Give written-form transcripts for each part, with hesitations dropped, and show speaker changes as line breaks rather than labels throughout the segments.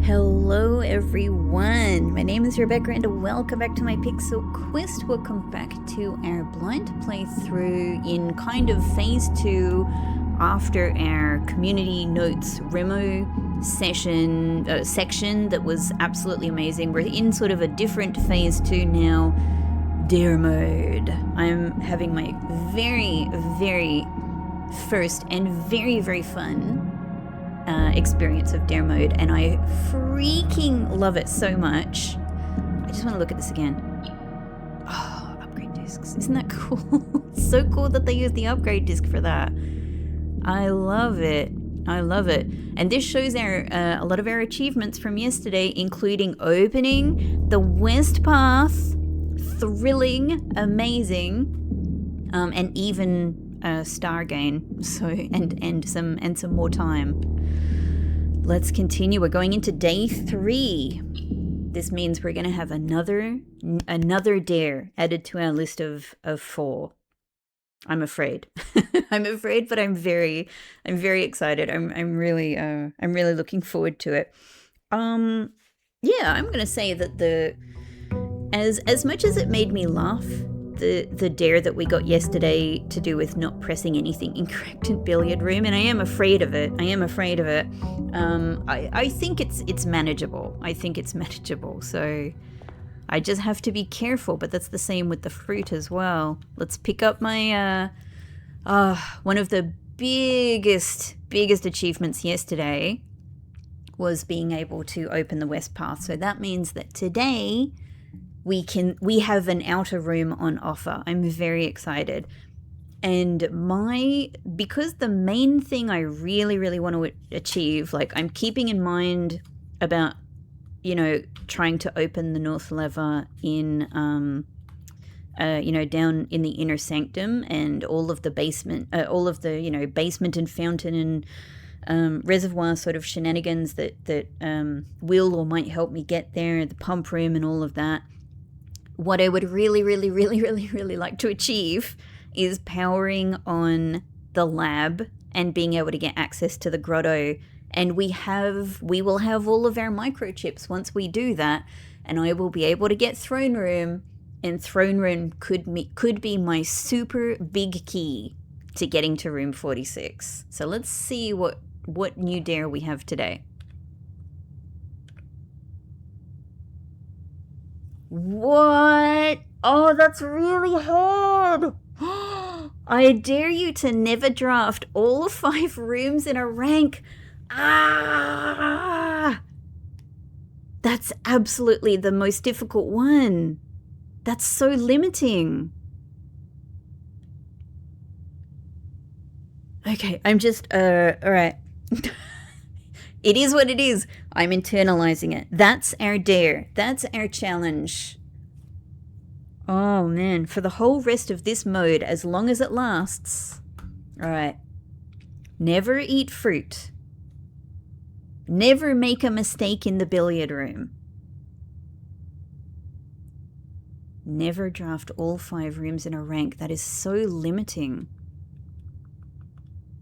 Hello everyone, my name is Rebecca and welcome back to my Pixel Quest. Welcome back to our blind playthrough in kind of phase 2 after our community notes Remo section that was absolutely amazing. We're in sort of a different phase 2 now, dare mode. I'm having my very first and very fun experience of dare mode, and I freaking love it so much. I just want to look at this again. Oh, upgrade discs. Isn't that cool? It's so cool that they use the upgrade disc for that. I love it. I love it. And this shows our a lot of our achievements from yesterday, including opening the West Path. Thrilling, amazing, and even star gain. So and some more time. Let's continue. We're going into day 3. This means we're going to have another dare added to our list of 4. I'm afraid. I'm afraid, but I'm very excited. I'm really looking forward to it. Yeah, I'm going to say that as much as it made me laugh, the dare that we got yesterday to do with not pressing anything incorrect in billiard room, and I am afraid of it. I think it's manageable. I think it's manageable. So I just have to be careful. But that's the same with the fruit as well. Let's pick up my one of the biggest achievements yesterday was being able to open the West Path. So that means that today we have an outer room on offer. I'm very excited. And because the main thing I really want to achieve, like I'm keeping in mind about, trying to open the North Lever in, down in the inner sanctum and all of the basement, basement and fountain and reservoir sort of shenanigans that will or might help me get there, the pump room and all of that. What I would really like to achieve is powering on the lab and being able to get access to the grotto. And we will have all of our microchips once we do that, and I will be able to get throne room, and throne room could be my super big key to getting to room 46. So let's see what new dare we have today. What? Oh, that's really hard. I dare you to never draft all 5 rooms in a rank. That's absolutely the most difficult one. That's so limiting. Okay, I'm just, all right. It is what it is. I'm internalizing it. That's our dare. That's our challenge. Oh, man. For the whole rest of this mode, as long as it lasts. All right. Never eat fruit. Never make a mistake in the billiard room. Never draft all 5 rooms in a rank. That is so limiting.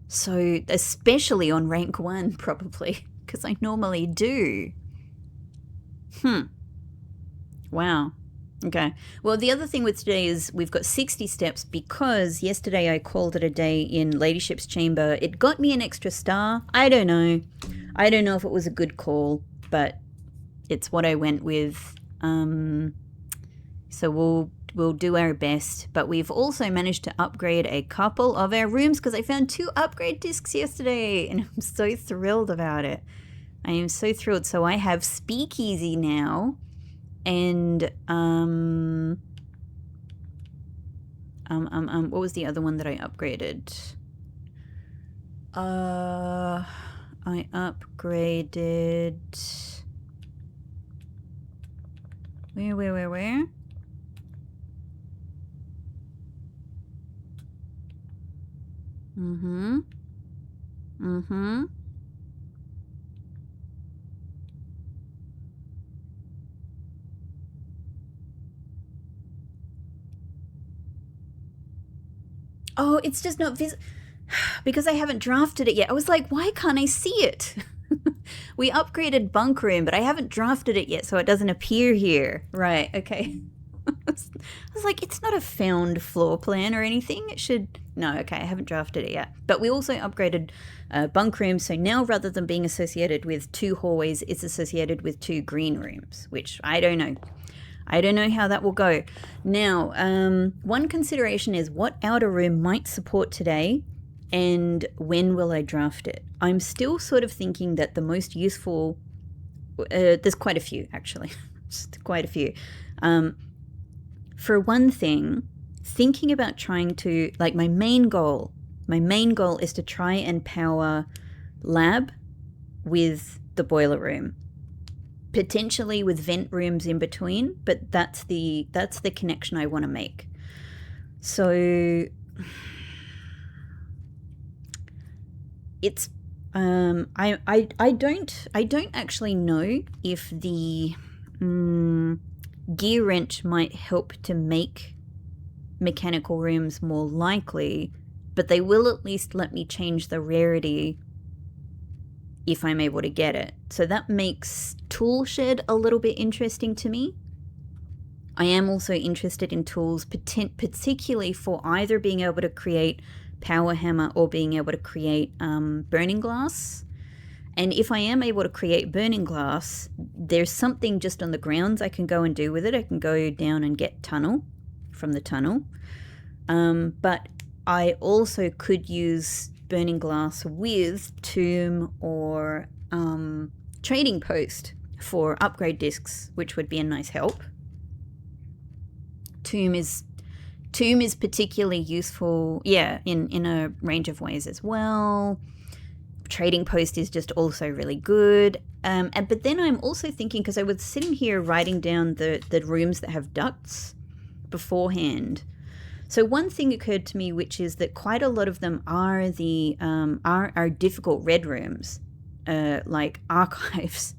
So, especially on rank 1, probably, because I normally do. Wow. Okay. Well, the other thing with today is we've got 60 steps because yesterday I called it a day in Ladyship's Chamber. It got me an extra star. I don't know if it was a good call, but it's what I went with. So we'll do our best, but we've also managed to upgrade a couple of our rooms because I found 2 upgrade discs yesterday, and I'm so thrilled about it. I am so thrilled. So I have Speakeasy now, and what was the other one that I upgraded? I upgraded. Where? Oh, it's just not because I haven't drafted it yet. I was like, why can't I see it? We upgraded bunk room, but I haven't drafted it yet, so it doesn't appear here. Right, okay. I was like, it's not a found floor plan or anything. It should... No, okay, I haven't drafted it yet. But we also upgraded bunk rooms, so now rather than being associated with 2 hallways, it's associated with 2 green rooms, which I don't know. I don't know how that will go. Now, one consideration is what outer room might support today and when will I draft it? I'm still sort of thinking that the most useful... there's quite a few, actually. Just quite a few. For one thing, thinking about trying to... Like, my main goal is to try and power lab with the boiler room. Potentially with vent rooms in between, but that's the connection I want to make. So it's I don't actually know if the gear wrench might help to make mechanical rooms more likely, but they will at least let me change the rarity if I'm able to get it. So that makes tool shed a little bit interesting to me. I am also interested in tools, particularly for either being able to create power hammer or being able to create burning glass. And if I am able to create burning glass, there's something just on the grounds I can go and do with it. I can go down and get tunnel from the tunnel. But I also could use burning glass with tomb or trading post for upgrade discs, which would be a nice help. Tomb is particularly useful, yeah, in a range of ways as well. Trading post is just also really good. But then I'm also thinking, because I was sitting here writing down the rooms that have ducts beforehand. So one thing occurred to me, which is that quite a lot of them are the are difficult red rooms, like archives,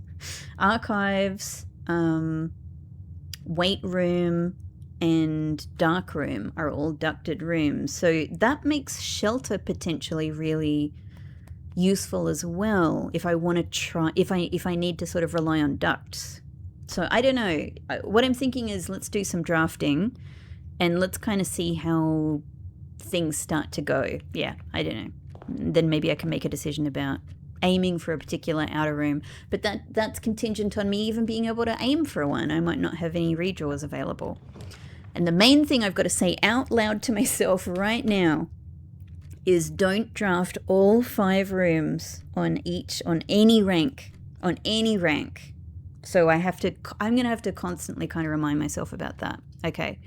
weight room, and dark room are all ducted rooms. So that makes shelter potentially really useful as well if I want to try, if I need to sort of rely on ducts. So I don't know. What I'm thinking is let's do some drafting and let's kind of see how things start to go. Yeah, I don't know. Then maybe I can make a decision about aiming for a particular outer room. But that's contingent on me even being able to aim for one. I might not have any redraws available. And the main thing I've got to say out loud to myself right now is don't draft all 5 rooms on any rank. So I'm going to have to constantly kind of remind myself about that. Okay.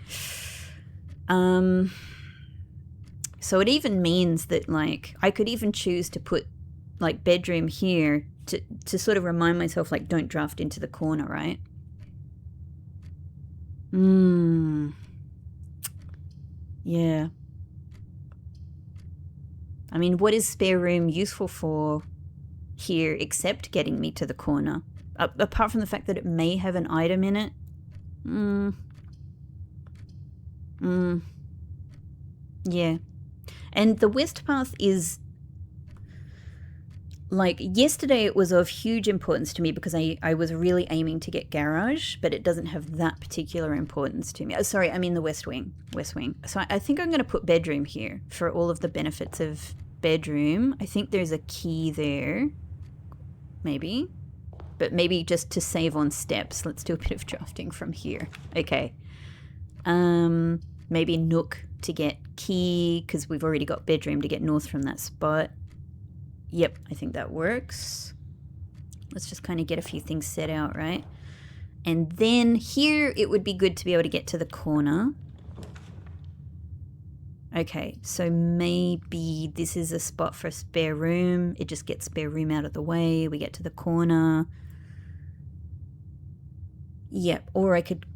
So it even means that, like, I could even choose to put, like, bedroom here to sort of remind myself, like, don't draft into the corner, right? Yeah. I mean, what is spare room useful for here except getting me to the corner? Apart from the fact that it may have an item in it. Yeah. And the west path is, like, yesterday it was of huge importance to me because I was really aiming to get garage, but it doesn't have that particular importance to me. Oh, sorry, I mean the west wing. So I think I'm going to put bedroom here for all of the benefits of bedroom. I think there's a key there, maybe. But maybe just to save on steps, let's do a bit of drafting from here. Okay. Maybe nook to get key, because we've already got bedroom to get north from that spot. Yep, I think that works. Let's just kind of get a few things set out, right? And then here it would be good to be able to get to the corner. Okay, so maybe this is a spot for a spare room. It just gets spare room out of the way. We get to the corner. Yep, or I could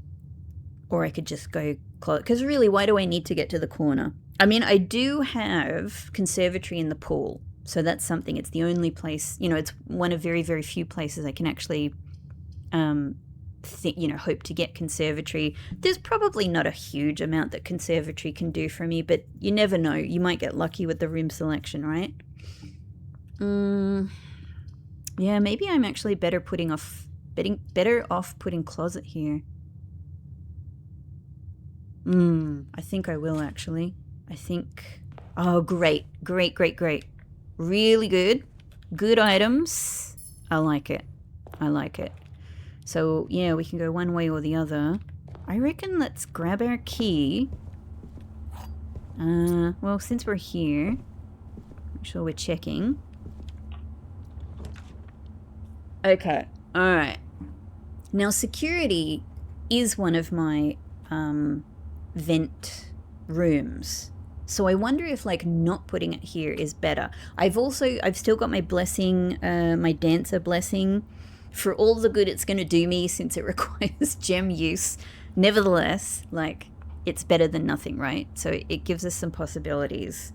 just go close. Because really, why do I need to get to the corner? I mean, I do have conservatory in the pool. So that's something. It's the only place, it's one of very, very few places I can actually, hope to get conservatory. There's probably not a huge amount that conservatory can do for me, but you never know. You might get lucky with the room selection, right? Yeah, maybe I'm actually better off putting closet here. I think I will actually. I think... Oh, great. Great, great, great. Really good. Good items. I like it. I like it. So, yeah, we can go one way or the other. I reckon let's grab our key. Well, since we're here, make sure we're checking. Okay, alright. Now, security is one of my vent rooms. So I wonder if, like, not putting it here is better. I've still got my blessing, my dancer blessing, for all the good it's going to do me since it requires gem use. Nevertheless, like, it's better than nothing, right? So it gives us some possibilities.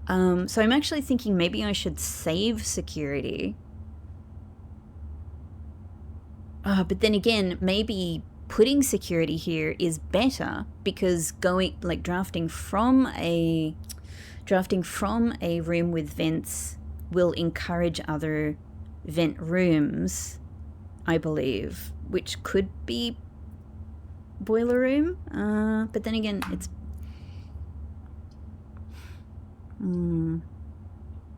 So I'm actually thinking maybe I should save security. But then again, maybe putting security here is better because drafting from a room with vents will encourage other vent rooms, I believe, which could be boiler room. But then again, it's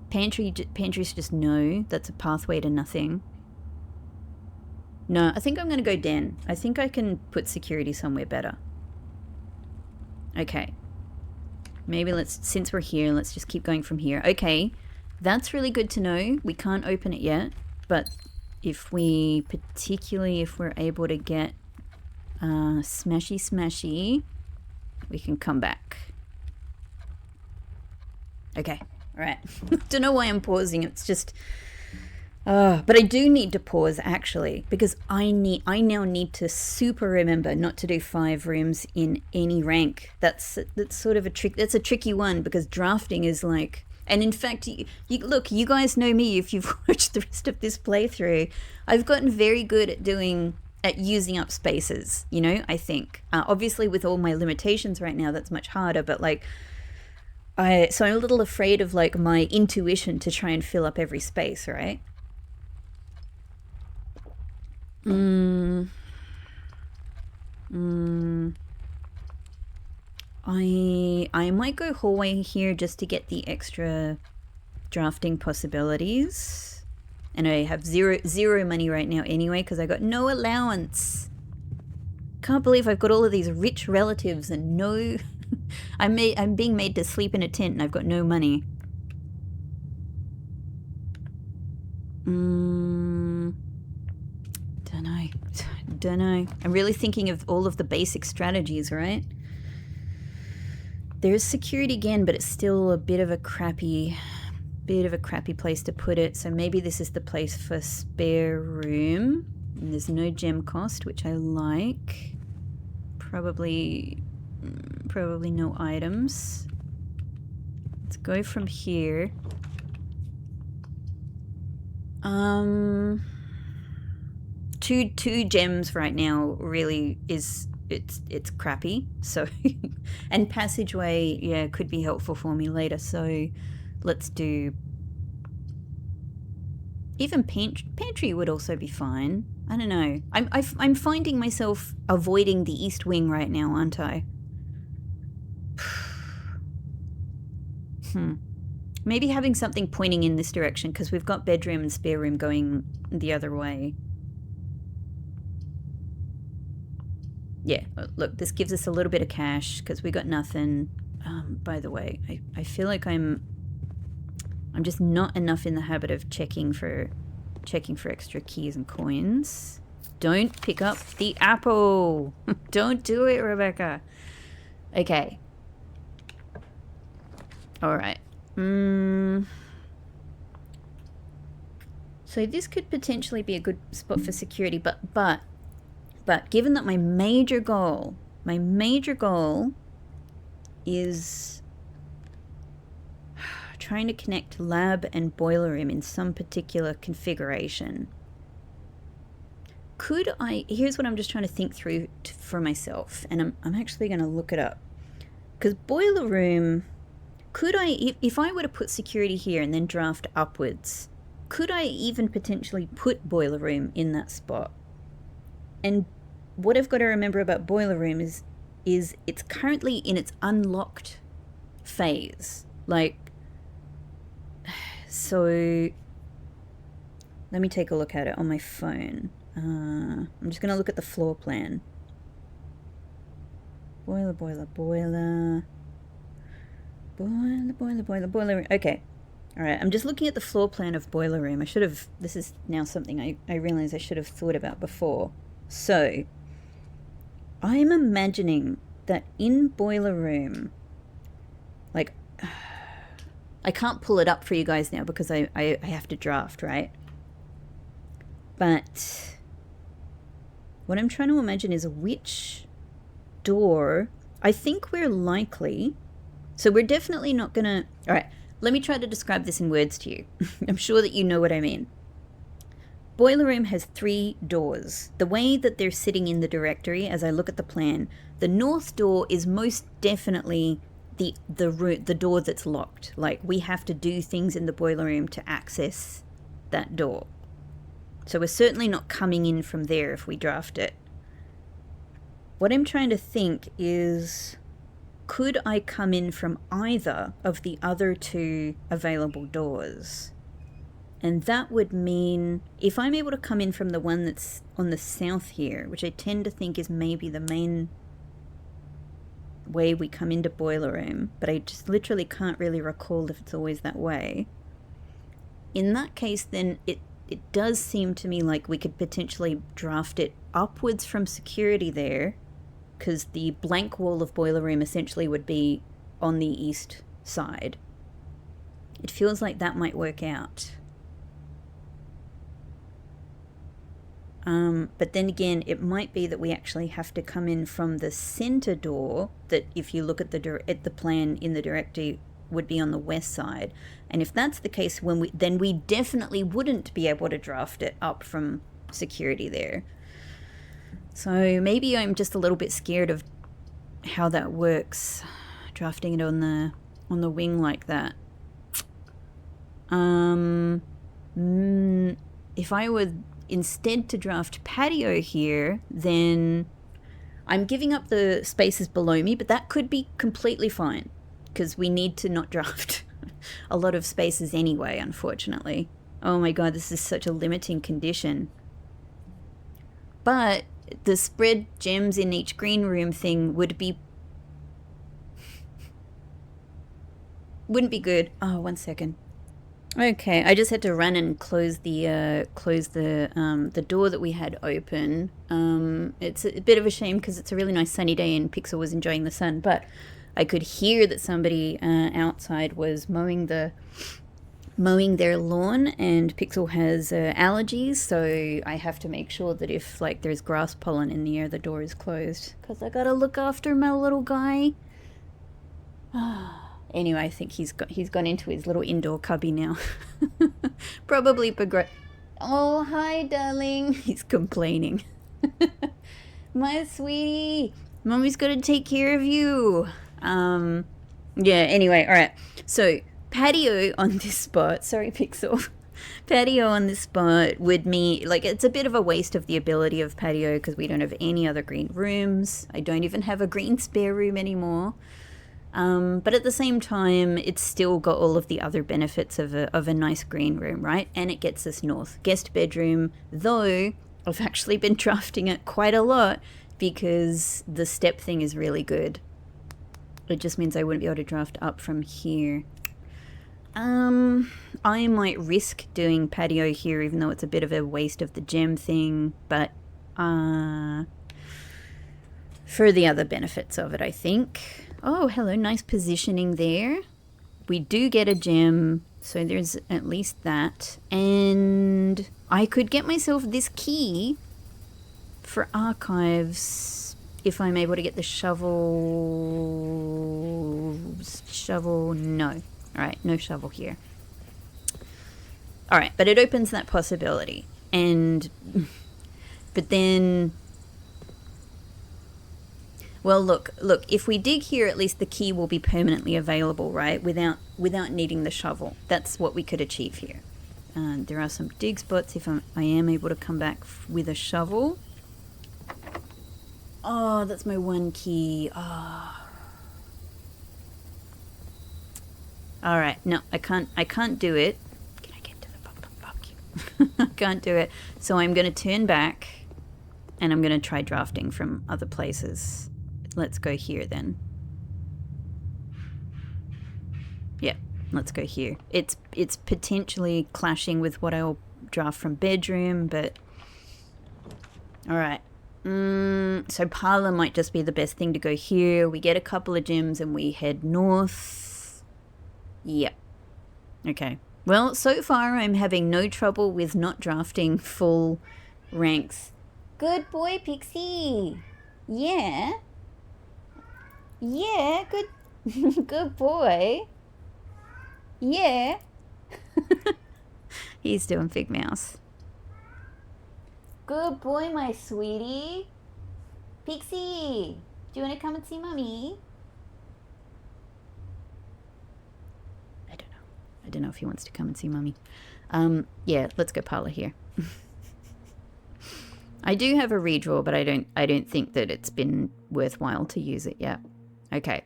pantries just no. That's a pathway to nothing. No, I think I'm going to go den. I think I can put security somewhere better. Okay. Maybe since we're here, let's just keep going from here. Okay, that's really good to know. We can't open it yet, but particularly if we're able to get smashy, we can come back. Okay, all right. Don't know why I'm pausing. It's just... but I do need to pause actually because I now need to super remember not to do 5 rooms in any rank. That's sort of a trick. That's a tricky one because drafting is like, and in fact, look, you guys know me if you've watched the rest of this playthrough. I've gotten very good at using up spaces. You know, I think obviously with all my limitations right now, that's much harder. But like, so I'm a little afraid of like my intuition to try and fill up every space, right? I might go hallway here just to get the extra drafting possibilities. And I have zero money right now anyway because I got no allowance. Can't believe I've got all of these rich relatives and no... I'm being made to sleep in a tent and I've got no money. Don't know. I'm really thinking of all of the basic strategies, right? There's security again, but it's still a bit of a crappy place to put it. So maybe this is the place for spare room. And there's no gem cost, which I like. Probably no items. Let's go from here. Two gems right now really is it's crappy. So and passageway, yeah, could be helpful for me later. So let's do even pantry would also be fine. I don't know. I'm finding myself avoiding the east wing right now, aren't I? Maybe having something pointing in this direction because we've got bedroom and spare room going the other way. Yeah, look, this gives us a little bit of cash because we got nothing. By the way, I feel like I'm just not enough in the habit of checking for extra keys and coins. Don't pick up the apple. Don't do it, Rebecca. Okay. All right. So this could potentially be a good spot for security, but given that my major goal is trying to connect lab and boiler room in some particular configuration, here's what I'm just trying to think through for myself, and I'm actually going to look it up. Because boiler room, if I were to put security here and then draft upwards, could I even potentially put boiler room in that spot? And what I've got to remember about boiler room is it's currently in its unlocked phase. Like, so let me take a look at it on my phone. I'm just going to look at the floor plan. Boiler. Boiler room. Okay. All right. I'm just looking at the floor plan of boiler room. This is now something I realize I should have thought about before. So, I'm imagining that in boiler room, like, I can't pull it up for you guys now because I have to draft, right? But what I'm trying to imagine is which door. I think we're likely, so we're definitely not gonna, all right, let me try to describe this in words to you. I'm sure that you know what I mean. Boiler room has 3 doors. The way that they're sitting in the directory, as I look at the plan, the north door is most definitely the door that's locked. Like, we have to do things in the boiler room to access that door. So we're certainly not coming in from there if we draft it. What I'm trying to think is, could I come in from either of the other 2 available doors? And that would mean, if I'm able to come in from the one that's on the south here, which I tend to think is maybe the main way we come into boiler room, but I just literally can't really recall if it's always that way. In that case, then it does seem to me like we could potentially draft it upwards from security there, because the blank wall of boiler room essentially would be on the east side. It feels like that might work out. But then again, it might be that we actually have to come in from the center door that, if you look at the plan in the directory, would be on the west side. And if that's the case, then we definitely wouldn't be able to draft it up from security there. So maybe I'm just a little bit scared of how that works, drafting it on the wing like that. If I were instead to draft patio here, then I'm giving up the spaces below me, but that could be completely fine because we need to not draft a lot of spaces anyway, unfortunately. Oh my god, this is such a limiting condition. But the spread gems in each green room thing wouldn't be good. Oh, 1 second. Okay, I just had to run and close the door that we had open. It's a bit of a shame because it's a really nice sunny day and Pixel was enjoying the sun, but I could hear that somebody outside was mowing their lawn, and Pixel has allergies, so I have to make sure that if there's grass pollen in the air, the door is closed because I gotta look after my little guy. Anyway, I think he's gone into his little indoor cubby now. Probably Oh, hi, darling. He's complaining. My sweetie, mommy's gonna take care of you. Yeah, anyway, all right. So patio on this spot, sorry, Pixel. Patio on this spot would mean, it's a bit of a waste of the ability of patio because we don't have any other green rooms. I don't even have a green spare room anymore. But at the same time, it's still got all of the other benefits of a nice green room, right? And it gets us north. Guest bedroom, though, I've actually been drafting it quite a lot because the step thing is really good. It just means I wouldn't be able to draft up from here. I might risk doing patio here, even though it's a bit of a waste of the gem thing, but for the other benefits of it, I think. Oh, hello, nice positioning there. We do get a gem, so there's at least that. And I could get myself this key for archives if I'm able to get the shovel. No. All right, no shovel here. All right, but it opens that possibility. But then... Well, look, if we dig here, at least the key will be permanently available, right? Without needing the shovel. That's what we could achieve here. There are some dig spots if I am able to come back with a shovel. Oh, that's my one key. Oh. All right, no, I can't do it. Can I get to the fuck? I can't do it. So I'm going to turn back and I'm going to try drafting from other places. Let's go here then. Yeah, let's go here. It's potentially clashing with what I'll draft from bedroom, but all right. So parlor might just be the best thing to go here. We get a couple of gems and we head north. Yep. Okay. Well, so far I'm having no trouble with not drafting full ranks. Good boy, Pixie. Yeah. Yeah, good good boy. Yeah. He's doing Big Mouse. Good boy, my sweetie. Pixie, do you want to come and see Mommy? I don't know if he wants to come and see Mommy. Yeah, let's go parlor here. I do have a redraw, but I don't think that it's been worthwhile to use it yet. Okay.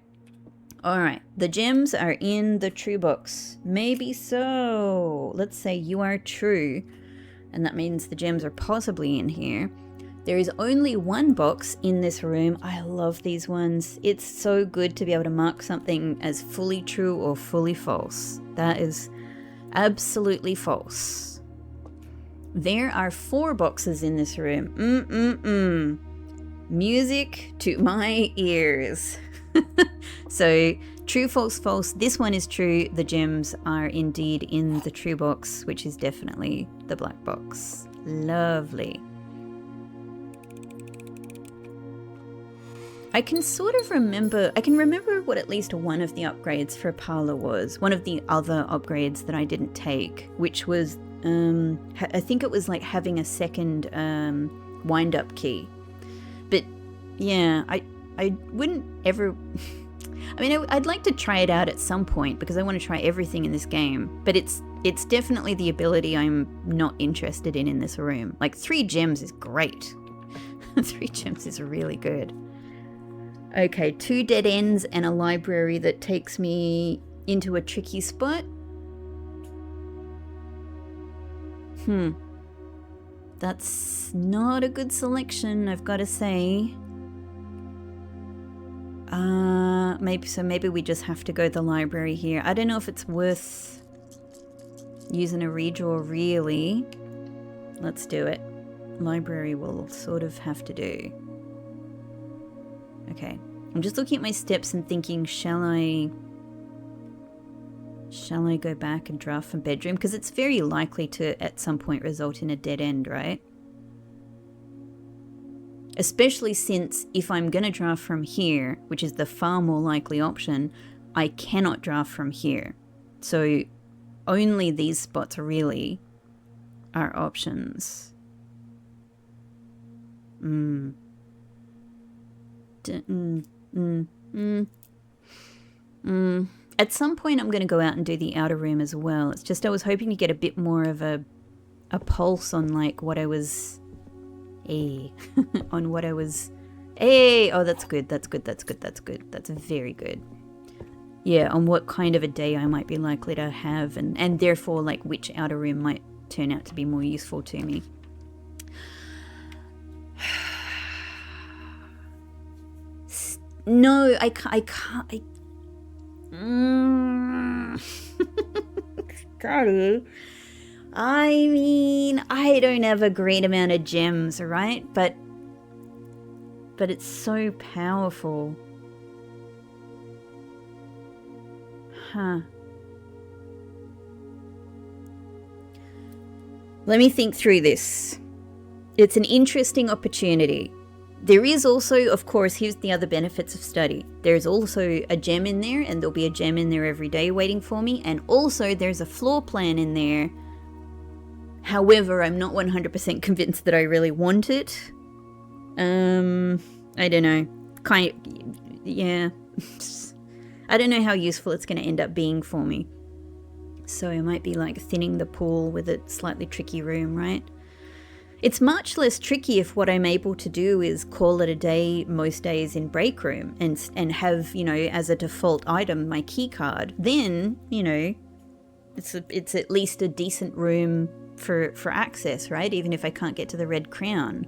All right. The gems are in the true box. Maybe so. Let's say you are true, and that means the gems are possibly in here. There is only one box in this room. I love these ones. It's so good to be able to mark something as fully true or fully false. That is absolutely false. There are 4 boxes in this room. Music to my ears. So true, false, false. This one is true. The gems are indeed in the true box, which is definitely the black box. Lovely. I can remember what at least one of the upgrades for parlor was. One of the other upgrades that I didn't take, which was, I think it was like having a second wind-up key. But yeah, I wouldn't ever... I mean, I'd like to try it out at some point because I want to try everything in this game. But it's definitely the ability I'm not interested in this room. Like 3 gems is great. 3 gems is really good. Okay, 2 dead ends and a library that takes me into a tricky spot. That's not a good selection, I've got to say. Maybe we just have to go the library here. I don't know if it's worth using a redraw, really. Let's do it. Library will sort of have to do. Okay, I'm just looking at my steps and thinking, shall I go back and draft from bedroom? Because it's very likely to, at some point, result in a dead end, right? Especially since if I'm going to draft from here, which is the far more likely option, I cannot draft from here. So only these spots really are options. At some point I'm going to go out and do the outer room as well. It's just I was hoping to get a bit more of a pulse on like what I was on what I was oh, that's good, that's very good. Yeah, on what kind of a day I might be likely to have, and therefore like which outer room might turn out to be more useful to me. No, I can't. Scotty. I mean, I don't have a great amount of gems, right? But it's so powerful. Huh. Let me think through this. It's an interesting opportunity. There is also, of course, here's the other benefits of study. There's also a gem in there, and there'll be a gem in there every day waiting for me. And also there's a floor plan in there. However, I'm not 100% convinced that I really want it. I don't know. Yeah. I don't know how useful it's going to end up being for me. So I might be like thinning the pool with a slightly tricky room, right? It's much less tricky if what I'm able to do is call it a day most days in break room and have, you know, as a default item my key card. Then, you know, it's at least a decent room for access, right? Even if I can't get to the red crown.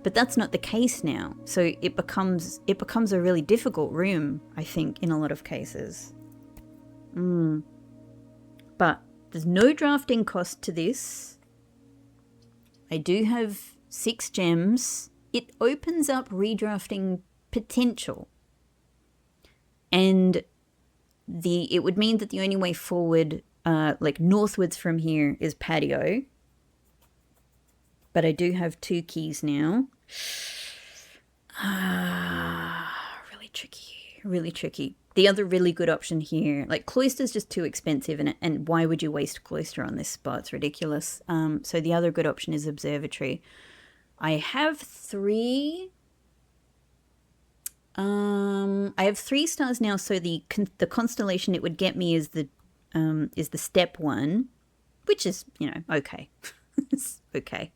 But that's not the case now. So it becomes a really difficult room, I think, in a lot of cases. But there's no drafting cost to this. I do have 6 gems. It opens up redrafting potential. And it would mean that the only way forward, like northwards from here, is patio. But I do have 2 keys now. Really tricky. Really tricky. The other really good option here, like cloister's just too expensive, and why would you waste cloister on this spot? It's ridiculous. So the other good option is observatory. I have 3. I have 3 stars now. So the constellation it would get me is the step one, which is, you know, okay. It's okay.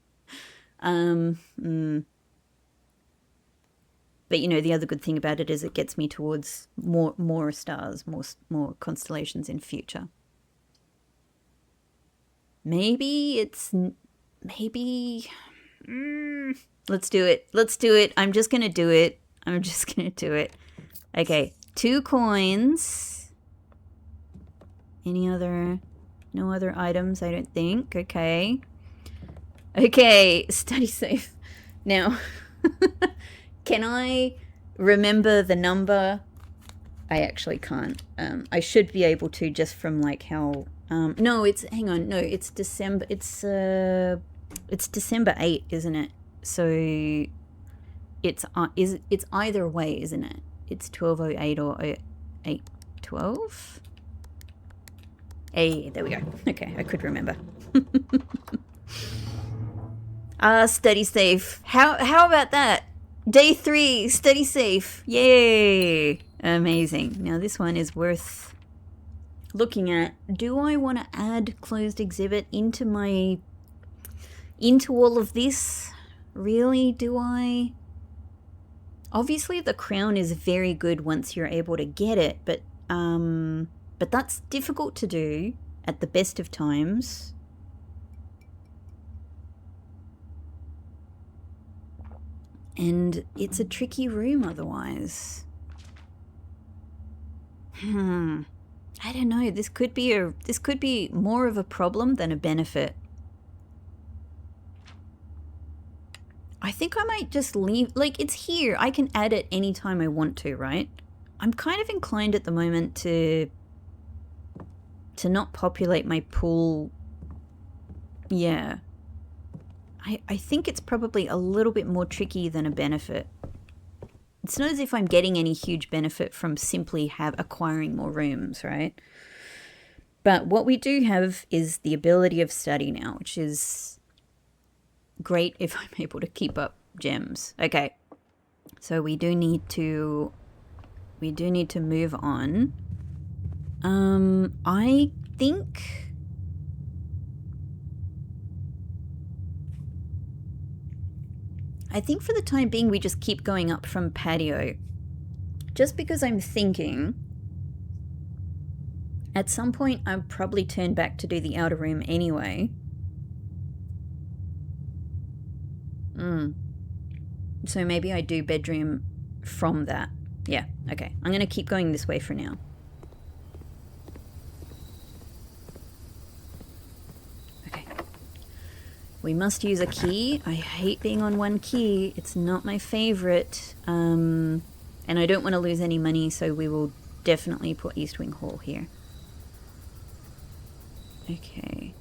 But, you know, the other good thing about it is it gets me towards more stars, more constellations in future. Maybe. Let's do it. Let's do it. I'm just going to do it. Okay, 2 coins. No other items, I don't think. Okay, study safe. Now... Can I remember the number? I actually can't. I should be able to just from like how... no, hang on. No, it's December. It's December 8, isn't it? So it's either way, isn't it? It's 12:08 or 8:12. Hey, there we go. Okay, I could remember. Study safe. How about that? Day 3, study safe. Yay! Amazing. Now this one is worth looking at. Do I want to add closed exhibit into all of this? Really, do I? Obviously the crown is very good once you're able to get it, but that's difficult to do at the best of times. And it's a tricky room otherwise. I don't know. This could be more of a problem than a benefit. I think I might just leave. Like, it's here. I can add it anytime I want to, right? I'm kind of inclined at the moment to not populate my pool. Yeah. I think it's probably a little bit more tricky than a benefit. It's not as if I'm getting any huge benefit from simply acquiring more rooms, right? But what we do have is the ability of study now, which is great if I'm able to keep up gems. Okay, so we do need to move on. I think... for the time being, we just keep going up from patio. Just because I'm thinking at some point I'll probably turn back to do the outer room anyway. So maybe I do bedroom from that. Yeah, okay. I'm going to keep going this way for now. We must use a key. I hate being on one key. It's not my favorite. And I don't want to lose any money, so we will definitely put East Wing Hall here. Okay.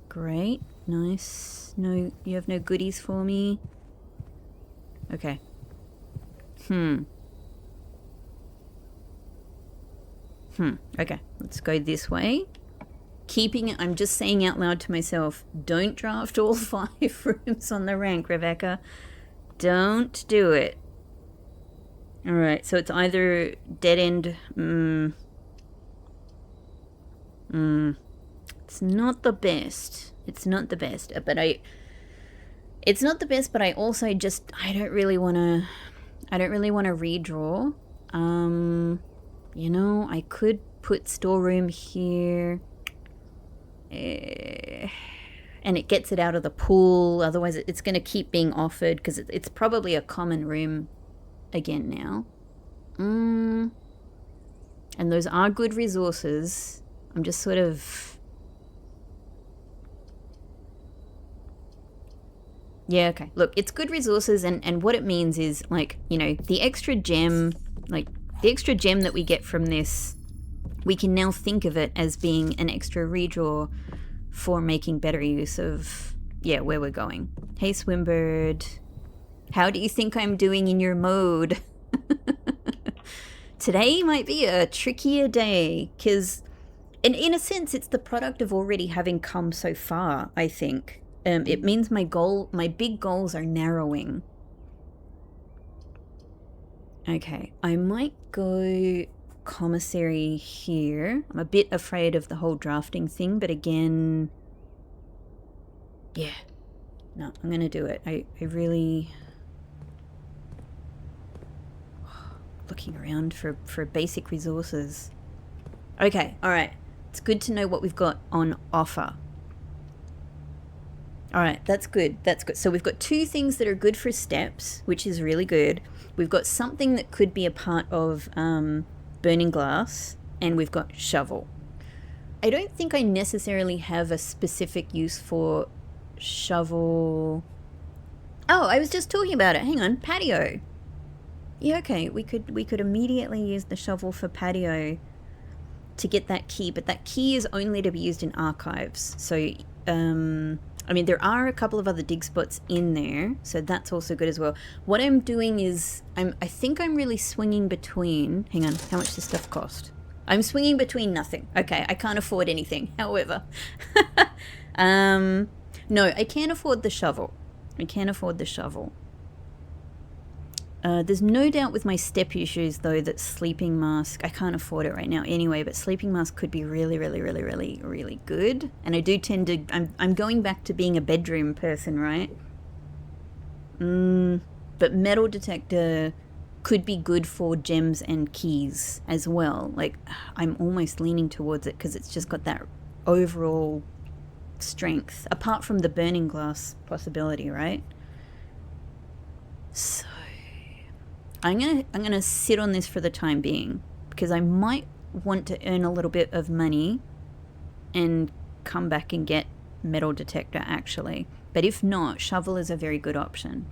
Great. Nice. No, you have no goodies for me? Okay. Okay, let's go this way. Keeping it, I'm just saying out loud to myself, don't draft all 5 rooms on the rank, Rebecca. Don't do it. Alright, so it's either dead end... It's not the best. It's not the best. But it's not the best, but I also just, I don't really want to redraw. You know, I could put storeroom here. And it gets it out of the pool. Otherwise, it's going to keep being offered because it's probably a common room again now. And those are good resources. I'm just sort of... Yeah, okay. Look, it's good resources, and what it means is, like, you know, the extra gem, like, the extra gem that we get from this, we can now think of it as being an extra redraw for making better use of, yeah, where we're going. Hey, Swimbird. How do you think I'm doing in your mode? Today might be a trickier day, because in a sense, it's the product of already having come so far, I think. It means my big goals are narrowing. Okay, I might go commissary here. I'm a bit afraid of the whole drafting thing, but again, yeah. No, I'm gonna do it. I really... looking around for basic resources. Okay, alright. It's good to know what we've got on offer. Alright, that's good. That's good. So we've got two things that are good for steps, which is really good. We've got something that could be a part of burning glass, and we've got shovel. I don't think I necessarily have a specific use for shovel. Oh, I was just talking about it. Hang on, patio. Yeah, okay, we could immediately use the shovel for patio to get that key, but that key is only to be used in archives. So, I mean, there are a couple of other dig spots in there, so that's also good as well. What I'm doing is, I think I'm really swinging between... Hang on, how much does stuff cost? I'm swinging between nothing. Okay, I can't afford anything, however. No, I can't afford the shovel. I can't afford the shovel. There's no doubt with my step issues, though, that sleeping mask, I can't afford it right now anyway, but sleeping mask could be really, really, really, really, really good. And I do tend to, I'm going back to being a bedroom person, right? But metal detector could be good for gems and keys as well. Like, I'm almost leaning towards it because it's just got that overall strength, apart from the burning glass possibility, right? So... I'm gonna sit on this for the time being, because I might want to earn a little bit of money and come back and get metal detector actually. But if not, shovel is a very good option.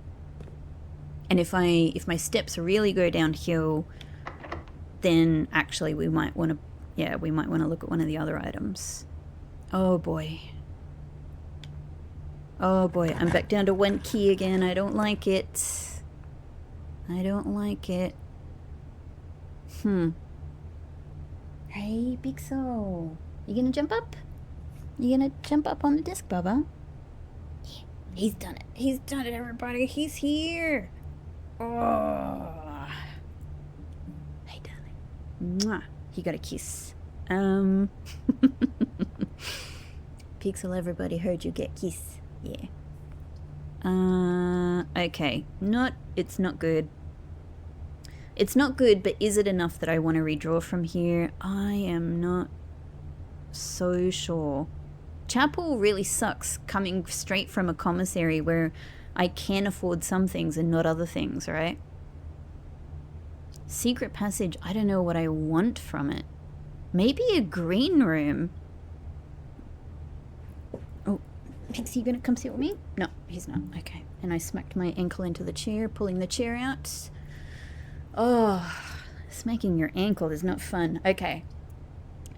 And if my steps really go downhill, then actually we might want to look at one of the other items. Oh boy. Oh boy, I'm back down to one key again. I don't like it. I don't like it. Hey, Pixel. You gonna jump up? You gonna jump up on the disc, Bubba? Yeah, he's done it. He's done it, everybody. He's here. Oh. Hey, darling. Mwah. He got a kiss. Pixel, everybody heard you get kiss. Yeah. Okay. It's not good. It's not good, but is it enough that I want to redraw from here? I am not so sure. Chapel really sucks coming straight from a commissary where I can afford some things and not other things, right? Secret passage, I don't know what I want from it. Maybe a green room. Oh, Pixie, you gonna come sit with me? No, he's not. Okay. And I smacked my ankle into the chair, pulling the chair out. Oh, smacking your ankle is not fun. Okay.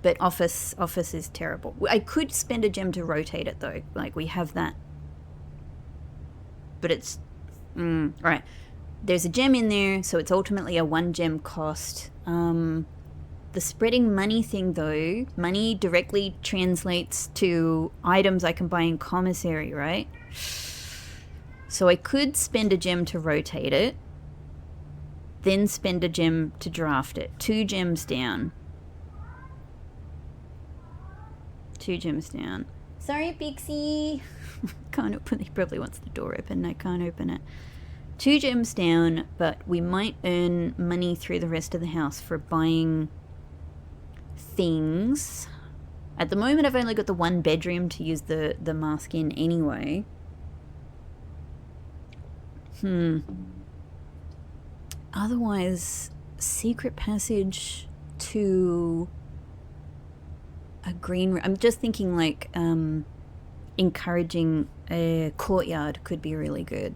But office is terrible. I could spend a gem to rotate it, though. Like, we have that. But it's... Alright. There's a gem in there, so it's ultimately a 1 gem cost. The spreading money thing, though, money directly translates to items I can buy in commissary, right? So I could spend a gem to rotate it, then spend a gem to draft it. 2 gems down. 2 gems down. Sorry, Pixie. Can't open. He probably wants the door open. I can't open it. 2 gems down, but we might earn money through the rest of the house for buying things. At the moment, I've only got the 1 bedroom to use the mask in anyway. Otherwise, secret passage to a green room. I'm just thinking like encouraging a courtyard could be really good.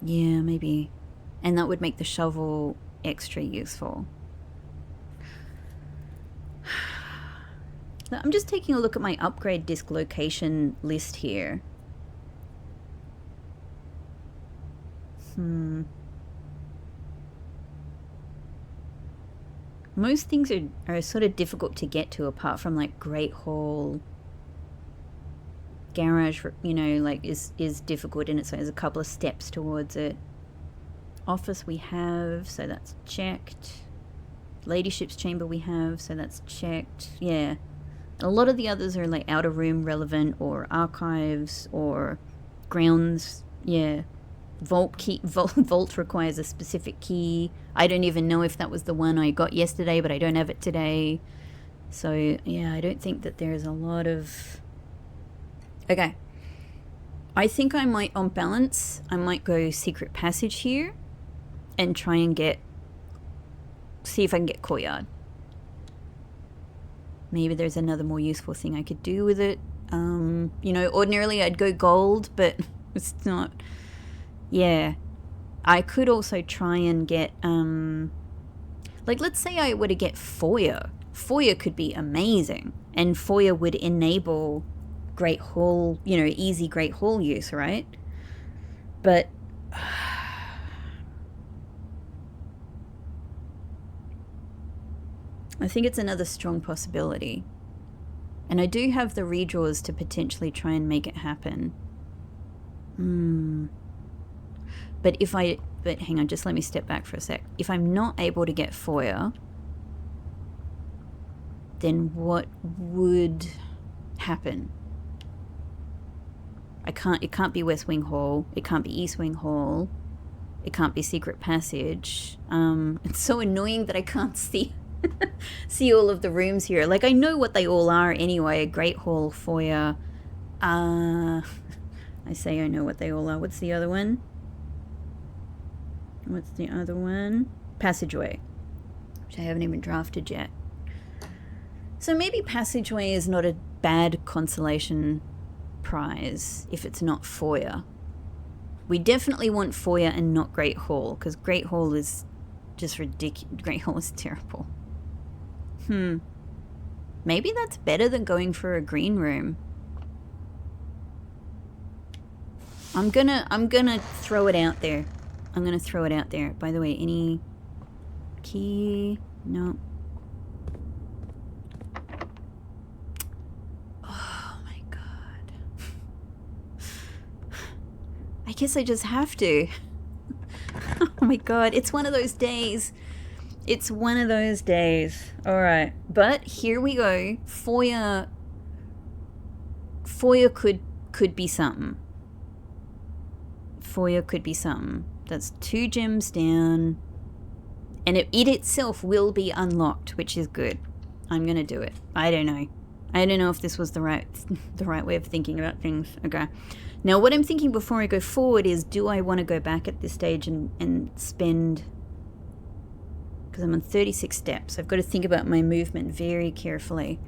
Yeah, maybe. And that would make the shovel extra useful. I'm just taking a look at my upgrade disc location list here. Most things are sort of difficult to get to, apart from like Great Hall. Garage, you know, like is difficult in it, so there's a couple of steps towards it. Office we have, so that's checked. Ladyship's chamber we have, so that's checked. Yeah. A lot of the others are like outer room relevant, or archives, or grounds. Yeah. Vault key. Vault requires a specific key. I don't even know if that was the one I got yesterday, but I don't have it today. So yeah, I don't think that there's a lot of... Okay. I think I might, on balance, I might go secret passage here and try and see if I can get courtyard. Maybe there's another more useful thing I could do with it. You know, ordinarily I'd go gold, but it's not. Yeah. I could also try and get, like, let's say I were to get foyer. Foyer could be amazing. And foyer would enable Great Hall, you know, easy Great Hall use, right? But I think it's another strong possibility. And I do have the redraws to potentially try and make it happen. But hang on, just let me step back for a sec. If I'm not able to get foyer, then what would happen? It can't be West Wing Hall. It can't be East Wing Hall. It can't be secret passage. It's so annoying that I can't see see all of the rooms here. Like, I know what they all are anyway. Great Hall, foyer. I say I know what they all are. What's the other one? What's the other one? Passageway, which I haven't even drafted yet. So maybe passageway is not a bad consolation prize if it's not foyer. We definitely want foyer and not Great Hall, because Great Hall is just ridiculous. Great Hall is terrible. Maybe that's better than going for a green room. I'm gonna throw it out there. I'm gonna throw it out there. By the way, any key? No. Oh my god. I guess I just have to. Oh my god, it's one of those days. It's one of those days. Alright, but here we go. Foyer could be something. Foyer could be something. That's 2 gems down. And it itself will be unlocked, which is good. I'm gonna do it. I don't know. I don't know if this was the right way of thinking about things. Okay. Now what I'm thinking before I go forward is, do I want to go back at this stage and spend... Because I'm on 36 steps. I've got to think about my movement very carefully.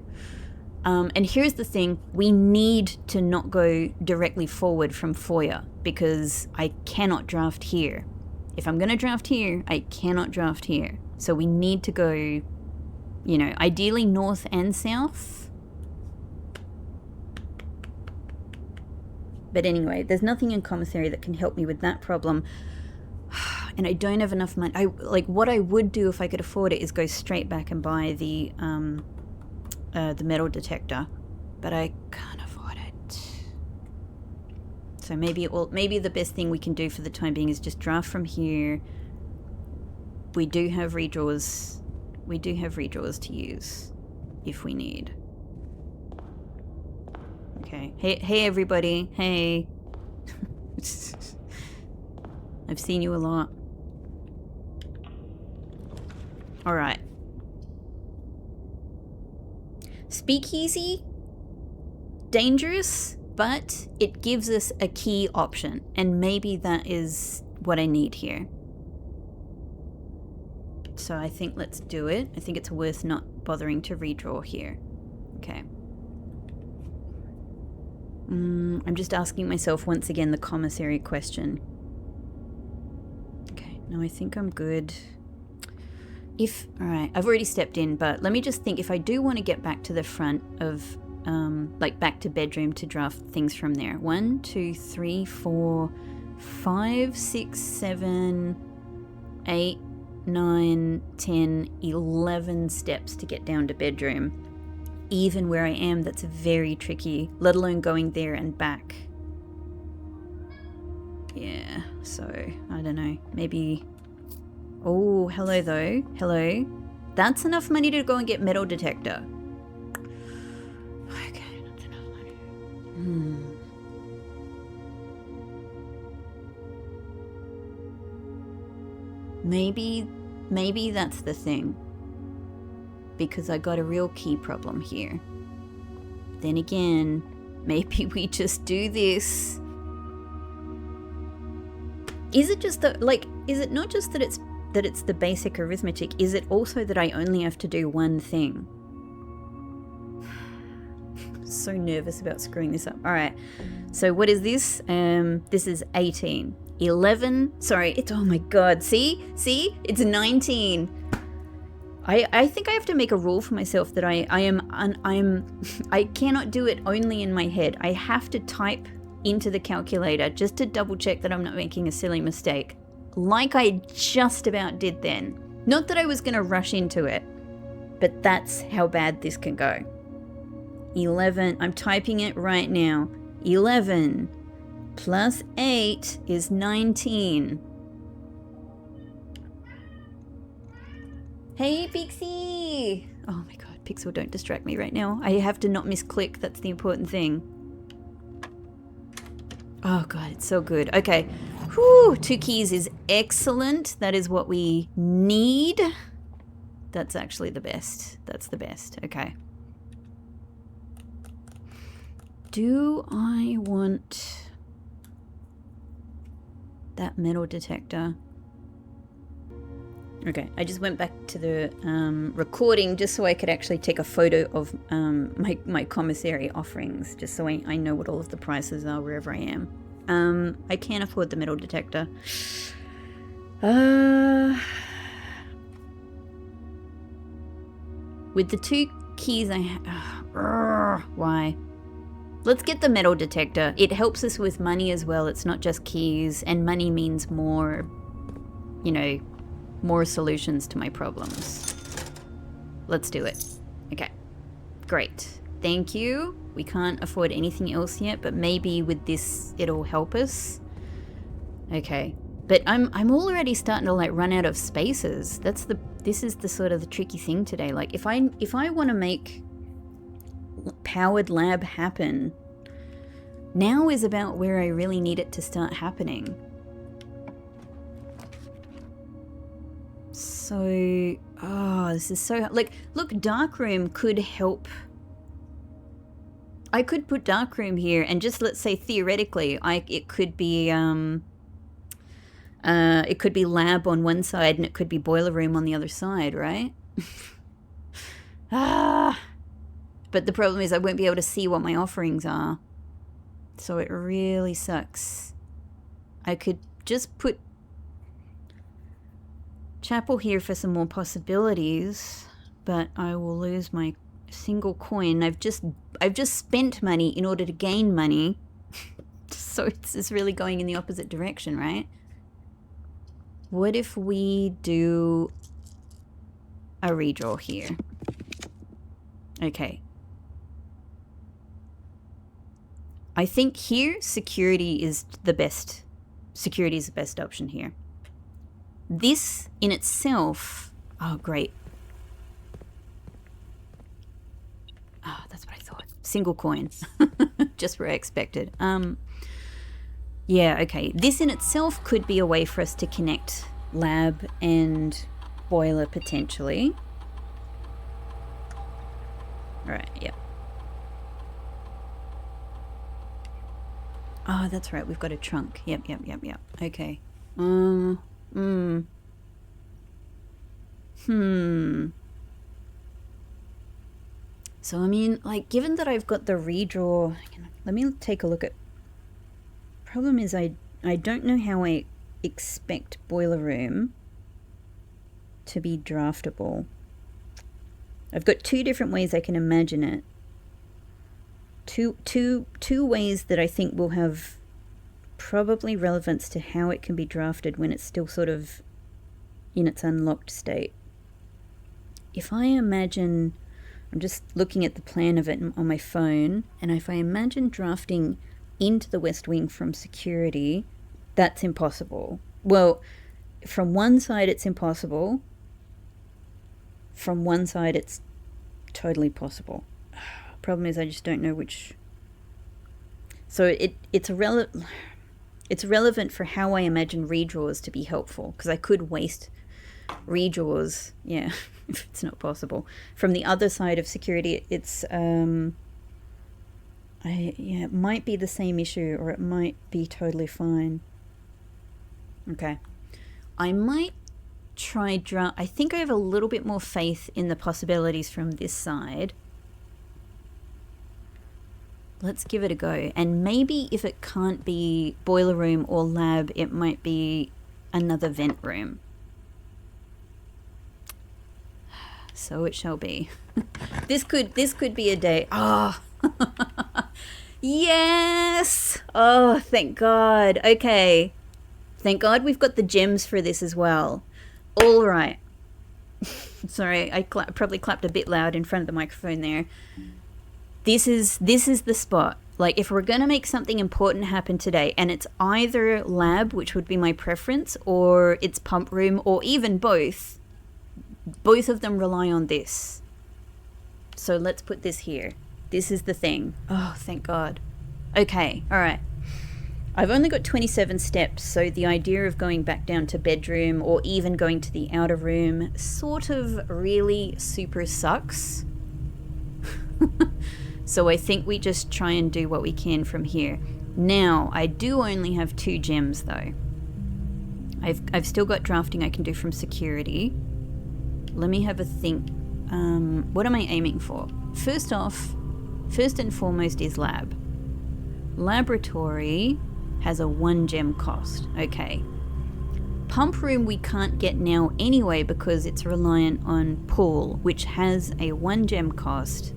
And here's the thing. We need to not go directly forward from foyer, because I cannot draft here. If I'm going to draft here, I cannot draft here. So we need to go, you know, ideally north and south. But anyway, there's nothing in commissary that can help me with that problem. And I don't have enough money. What I would do if I could afford it is go straight back and buy the metal detector, but I can't afford it. So maybe the best thing we can do for the time being is just draft from here. We do have redraws we do have redraws to use if we need. Okay. Hey everybody. Hey. I've seen you a lot. All right. Speakeasy. Dangerous, but it gives us a key option, and maybe that is what I need here. So I think let's do it. I think it's worth not bothering to redraw here. Okay. I'm just asking myself once again the commissary question. Okay, no, I think I'm good. Alright, I've already stepped in, but let me just think, if I do want to get back to the front of, like back to bedroom to draft things from there. 1, 2, 3, 4, 5, 6, 7, 8, 9, 10, 11 steps to get down to bedroom. Even where I am, that's very tricky, let alone going there and back. Yeah, so, I don't know, maybe... Oh, hello though, hello. That's enough money to go and get metal detector. Okay, that's enough money. Maybe that's the thing. Because I got a real key problem here. Then again, maybe we just do this. Is it just that, like, is it not just that it's the basic arithmetic? Is it also that I only have to do one thing? So nervous about screwing this up. All right. So what is this? This is 18. 11. Sorry. It's, oh my God. See? It's 19. I think I have to make a rule for myself that I cannot do it only in my head. I have to type into the calculator just to double check that I'm not making a silly mistake. Like I just about did then. Not that I was going to rush into it, but that's how bad this can go. 11, I'm typing it right now. 11 plus 8 is 19. Hey, Pixie! Oh my God, Pixel, don't distract me right now. I have to not misclick, that's the important thing. Oh God, it's so good. Okay, whew, 2 keys is excellent. That is what we need. That's actually the best. That's the best, okay. Do I want that metal detector? Okay, I just went back to the recording just so I could actually take a photo of my commissary offerings, just so I know what all of the prices are wherever I am. I can't afford the metal detector. With the 2 keys I have... why? Let's get the metal detector. It helps us with money as well. It's not just keys, and money means more, you know, more solutions to my problems. Let's do it. Okay, great. Thank you. We can't afford anything else yet, but maybe with this it'll help us. Okay, but I'm already starting to like run out of spaces. This is the sort of the tricky thing today. Like if I want to make powered lab happen, now is about where I really need it to start happening. So, oh, this is so, like, look, darkroom could help. I could put darkroom here and just, let's say theoretically, it could be lab on one side and it could be boiler room on the other side, right? But the problem is I won't be able to see what my offerings are. So it really sucks. I could just put chapel here for some more possibilities, but I will lose my single coin. I've just spent money in order to gain money. So it's really going in the opposite direction, right? What if we do a redraw here? Okay. I think here security is the best. Security is the best option here. This in itself, oh great. single coin. Just where I expected. Yeah, okay. This in itself could be a way for us to connect lab and boiler potentially. Alright, yep. Oh, that's right. We've got a trunk. Yep. Okay. So, I mean, like, given that I've got the redraw... Let me take a look at... Problem is, I don't know how I expect boiler room to be draftable. I've got two different ways I can imagine it. Two ways that I think will have probably relevance to how it can be drafted when it's still sort of in its unlocked state. If I imagine... I'm just looking at the plan of it on my phone, and if I imagine drafting into the West Wing from security, that's impossible. Well, from one side it's impossible. From one side it's totally possible. Problem is I just don't know which. So it's relevant for how I imagine redraws to be helpful, because I could waste redraws, yeah, if it's not possible. From the other side of security, it's it might be the same issue, or it might be totally fine. Okay, I might try I think I have a little bit more faith in the possibilities from this side. Let's give it a go. And maybe if it can't be boiler room or lab, it might be another vent room. So it shall be. This could be a day. Oh. Yes. Oh, thank God. Okay. Thank God we've got the gems for this as well. All right. Sorry, I probably clapped a bit loud in front of the microphone there. This is the spot. Like, if we're going to make something important happen today, and it's either lab, which would be my preference, or it's pump room, or even both of them rely on this. So let's put this here. This is the thing. Oh, thank God. Okay, all right. I've only got 27 steps, so the idea of going back down to bedroom or even going to the outer room sort of really super sucks. So I think we just try and do what we can from here. Now, I do only have 2 gems though. I've still got drafting I can do from security. Let me have a think. What am I aiming for? First and foremost is lab. Laboratory has a 1 gem cost. Okay. Pump room we can't get now anyway because it's reliant on pool, which has a 1 gem cost.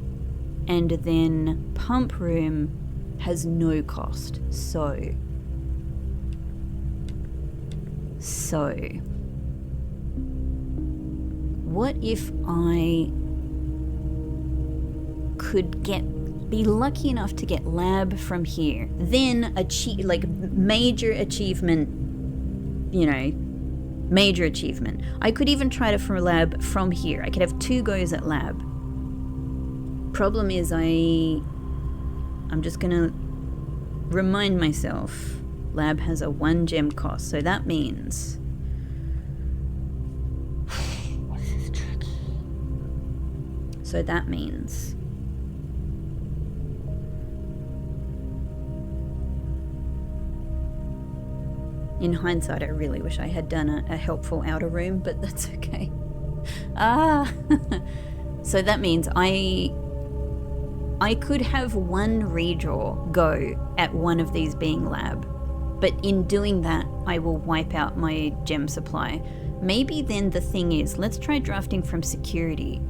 And then pump room has no cost. So what if I could be lucky enough to get lab from here, then achieve, like, major achievement, major achievement. I could even try to for lab from here. I could have 2 goes at lab. Problem is I'm just gonna remind myself lab has a 1 gem cost, so that means in hindsight I really wish I had done a helpful outer room, but that's okay. So that means I could have 1 redraw go at one of these being lab, but in doing that I will wipe out my gem supply. Maybe then the thing is, let's try drafting from security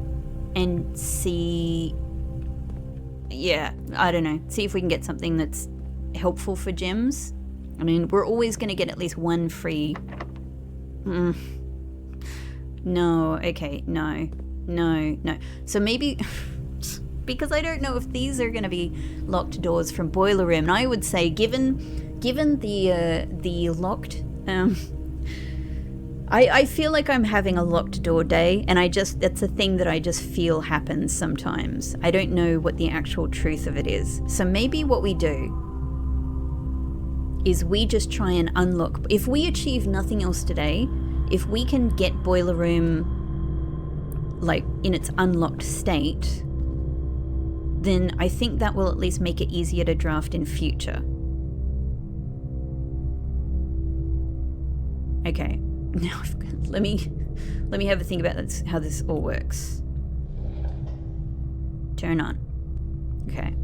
and see, I don't know, see if we can get something that's helpful for gems. I mean, we're always going to get at least 1 free. No, okay, no. So maybe, because I don't know if these are going to be locked doors from boiler room. And I would say, given the locked, I feel like I'm having a locked door day, and that's a thing that I just feel happens sometimes. I don't know what the actual truth of it is. So maybe what we do is we just try and unlock. If we achieve nothing else today, if we can get Boiler Room like in its unlocked state, then I think that will at least make it easier to draft in future. Okay, now let me have a think about this, how this all works. Turn on. Okay,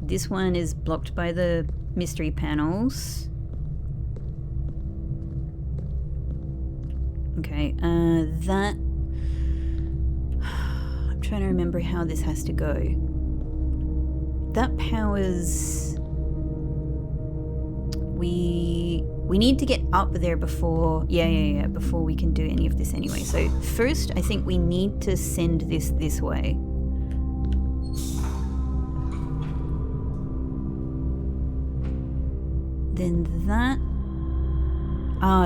this one is blocked by the mystery panels. Okay, that... I'm trying to remember how this has to go. That powers... We need to get up there before... Yeah, before we can do any of this anyway. So first, I think we need to send this way. Then that...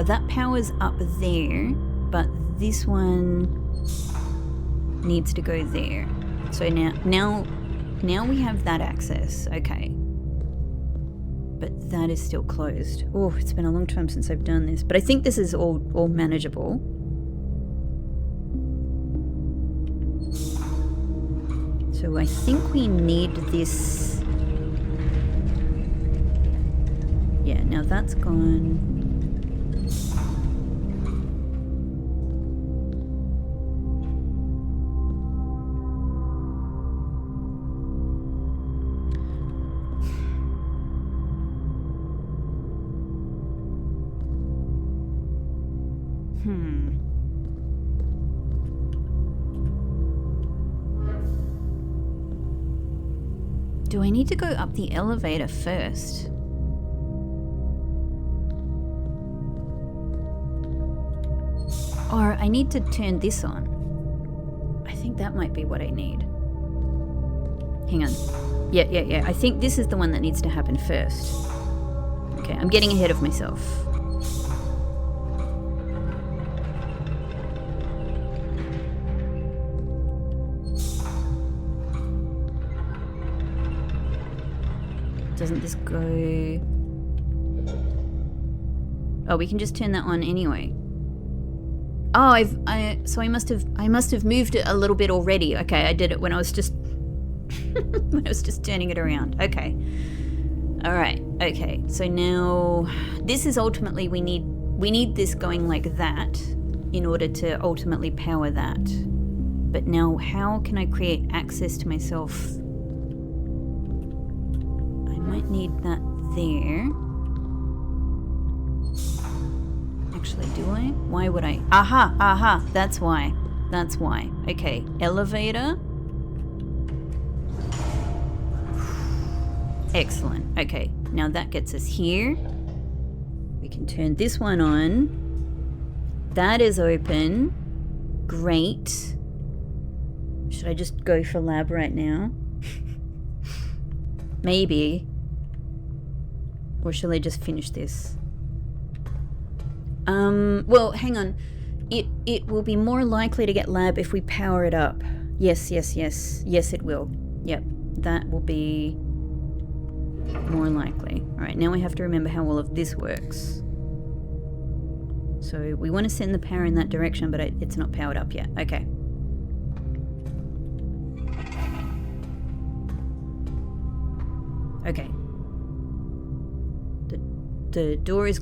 that powers up there, but this one needs to go there. So now we have that access. Okay. But that is still closed. Oh, it's been a long time since I've done this. But I think this is all manageable. So I think we need this. Yeah, now that's gone. Do I need to go up the elevator first? Or I need to turn this on. I think that might be what I need. Hang on. Yeah. I think this is the one that needs to happen first. Okay, I'm getting ahead of myself. Doesn't this go... Oh, we can just turn that on anyway. Oh, so I must have moved it a little bit already. Okay, I did it when I was just when I was just turning it around. Okay. All right. Okay. So now this is ultimately we need this going like that in order to ultimately power that. But now how can I create access to myself? Might need that there. Actually, do I? Why would I? Aha, that's why. Okay, elevator. Excellent. Okay, now that gets us here. We can turn this one on. That is open. Great. Should I just go for lab right now? Maybe. Or shall I just finish this? Well, hang on. It will be more likely to get lab if we power it up. Yes. Yes, it will. Yep, that will be more likely. Alright, now we have to remember how all of this works. So we want to send the power in that direction, but it's not powered up yet. Okay. Okay. The door is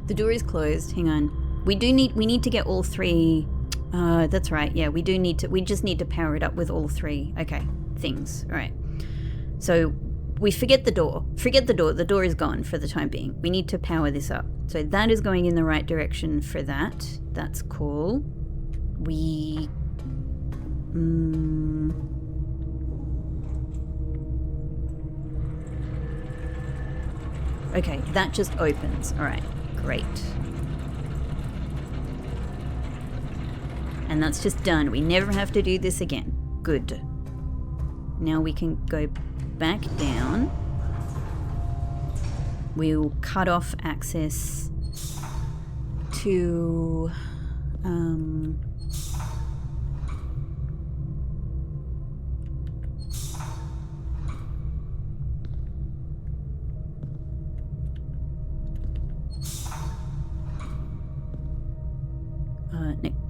the door is closed. Hang on. We need to get all three. That's right. Yeah, we just need to power it up with all three. Okay, things. All right. So we forget the door. The door is gone for the time being. We need to power this up. So that is going in the right direction for that. That's cool. We Okay, that just opens. All right, great. And that's just done. We never have to do this again. Good. Now we can go back down. We'll cut off access to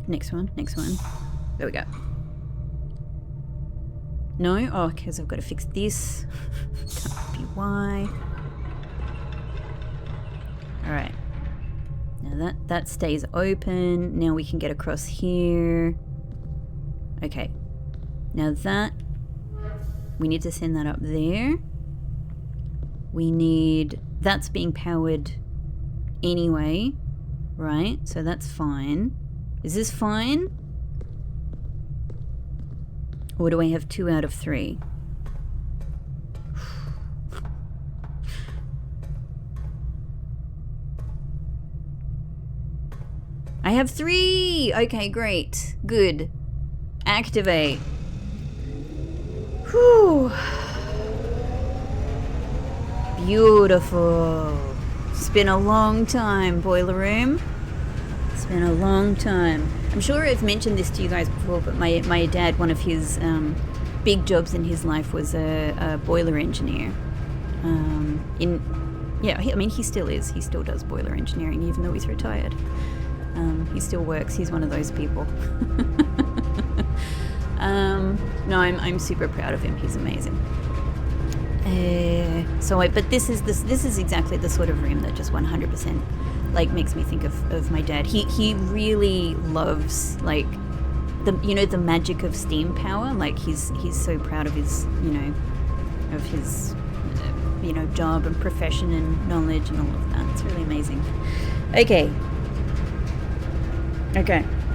Next one. There we go. No? Oh, because I've got to fix this. Can't be why. Alright. Now that stays open. Now we can get across here. Okay. Now that... we need to send that up there. We need... that's being powered anyway. Right? So that's fine. Is this fine? Or do I have 2 out of 3? I have 3! Okay, great. Good. Activate. Whew. Beautiful. It's been a long time, boiler room. It's been a long time. I'm sure I've mentioned this to you guys before, but my dad, one of his big jobs in his life was a boiler engineer. I mean, he still is. He still does boiler engineering, even though he's retired. He still works. He's one of those people. No, I'm super proud of him. He's amazing. But this is exactly the sort of room that just 100% like makes me think of my dad. He really loves like the magic of steam power. Like he's so proud of his job and profession and knowledge and all of that. It's really amazing. Okay.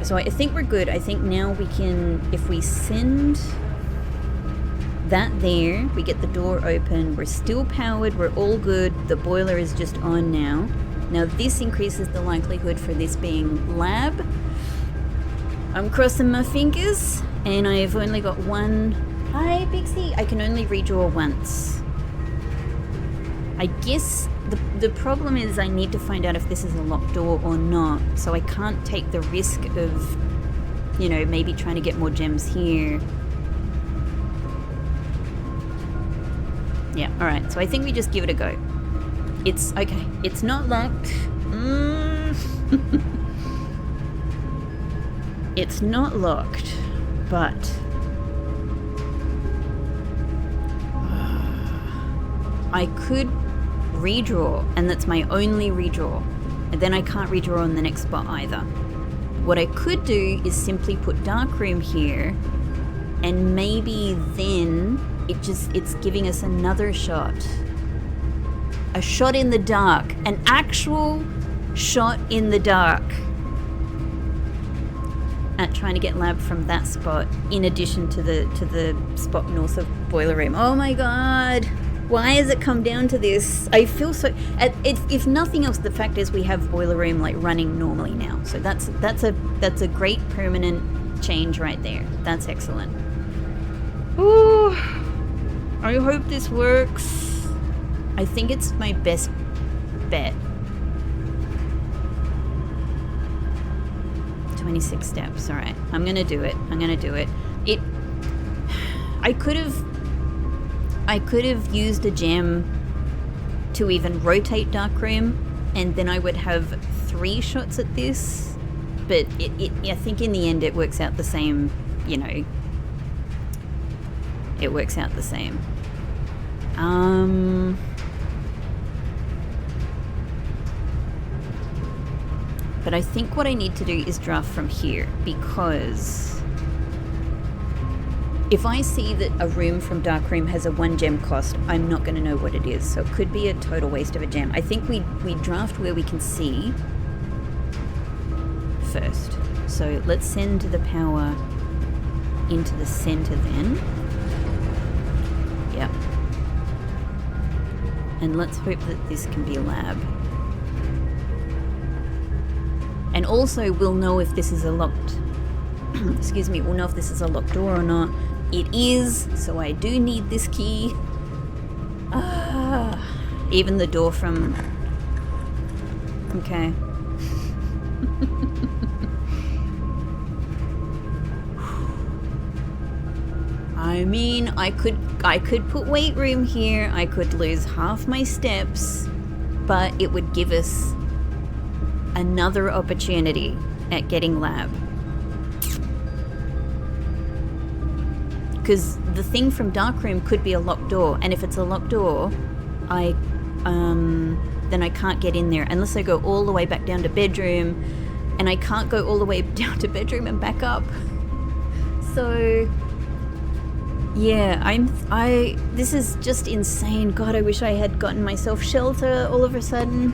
So I think we're good. I think now we can, if we send that there, we get the door open, we're still powered, we're all good, the boiler is just on now. Now this increases the likelihood for this being lab. I'm crossing my fingers, and I've only got one. Hi, Pixie. I can only redraw once. I guess the problem is I need to find out if this is a locked door or not, so I can't take the risk of, maybe trying to get more gems here. Yeah, alright, so I think we just give it a go. It's okay, it's not locked. It's not locked, but I could redraw, and that's my only redraw, and then I can't redraw on the next spot either. What I could do is simply put darkroom here, and maybe then it's giving us another shot. A shot in the dark. An actual shot in the dark. At trying to get lab from that spot, in addition to the spot north of boiler room. Oh my god! Why has it come down to this? I feel so... if nothing else, the fact is we have boiler room like running normally now. So that's a great permanent change right there. That's excellent. Ooh, I hope this works. I think it's my best bet. 26 steps. All right, I'm gonna do it. I could have used a gem to even rotate darkroom, and then I would have 3 shots at this. But I think in the end it works out the same. It works out the same. But I think what I need to do is draft from here, because if I see that a room from darkroom has a 1 gem cost, I'm not going to know what it is, so it could be a total waste of a gem. I think we draft where we can see first. So let's send the power into the center then. Yep. And let's hope that this can be a lab. And also we'll know if this is a locked excuse me, we'll know if this is a locked door or not. It is, so I do need this key. Even the door from... Okay. I mean, I could put weight room here. I could lose half my steps, but it would give us another opportunity at getting lab. Because the thing from darkroom could be a locked door, and if it's a locked door, then I can't get in there unless I go all the way back down to bedroom, and I can't go all the way down to bedroom and back up. So yeah, this is just insane. God, I wish I had gotten myself shelter all of a sudden.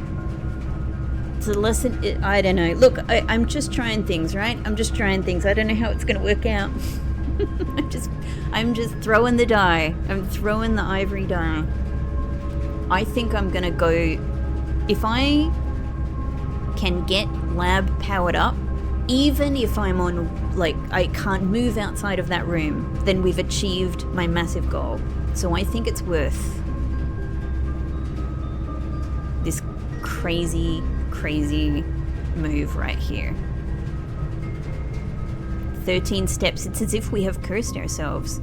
It's a lesson. I don't know. Look, I'm just trying things, right? I'm just trying things. I don't know how it's going to work out. I'm just throwing the die. I'm throwing the ivory die. I think I'm going to go, if I can get lab powered up, even if I'm on, like, I can't move outside of that room, then we've achieved my massive goal. So I think it's worth this crazy, crazy move right here. 13 steps. It's as if we have cursed ourselves.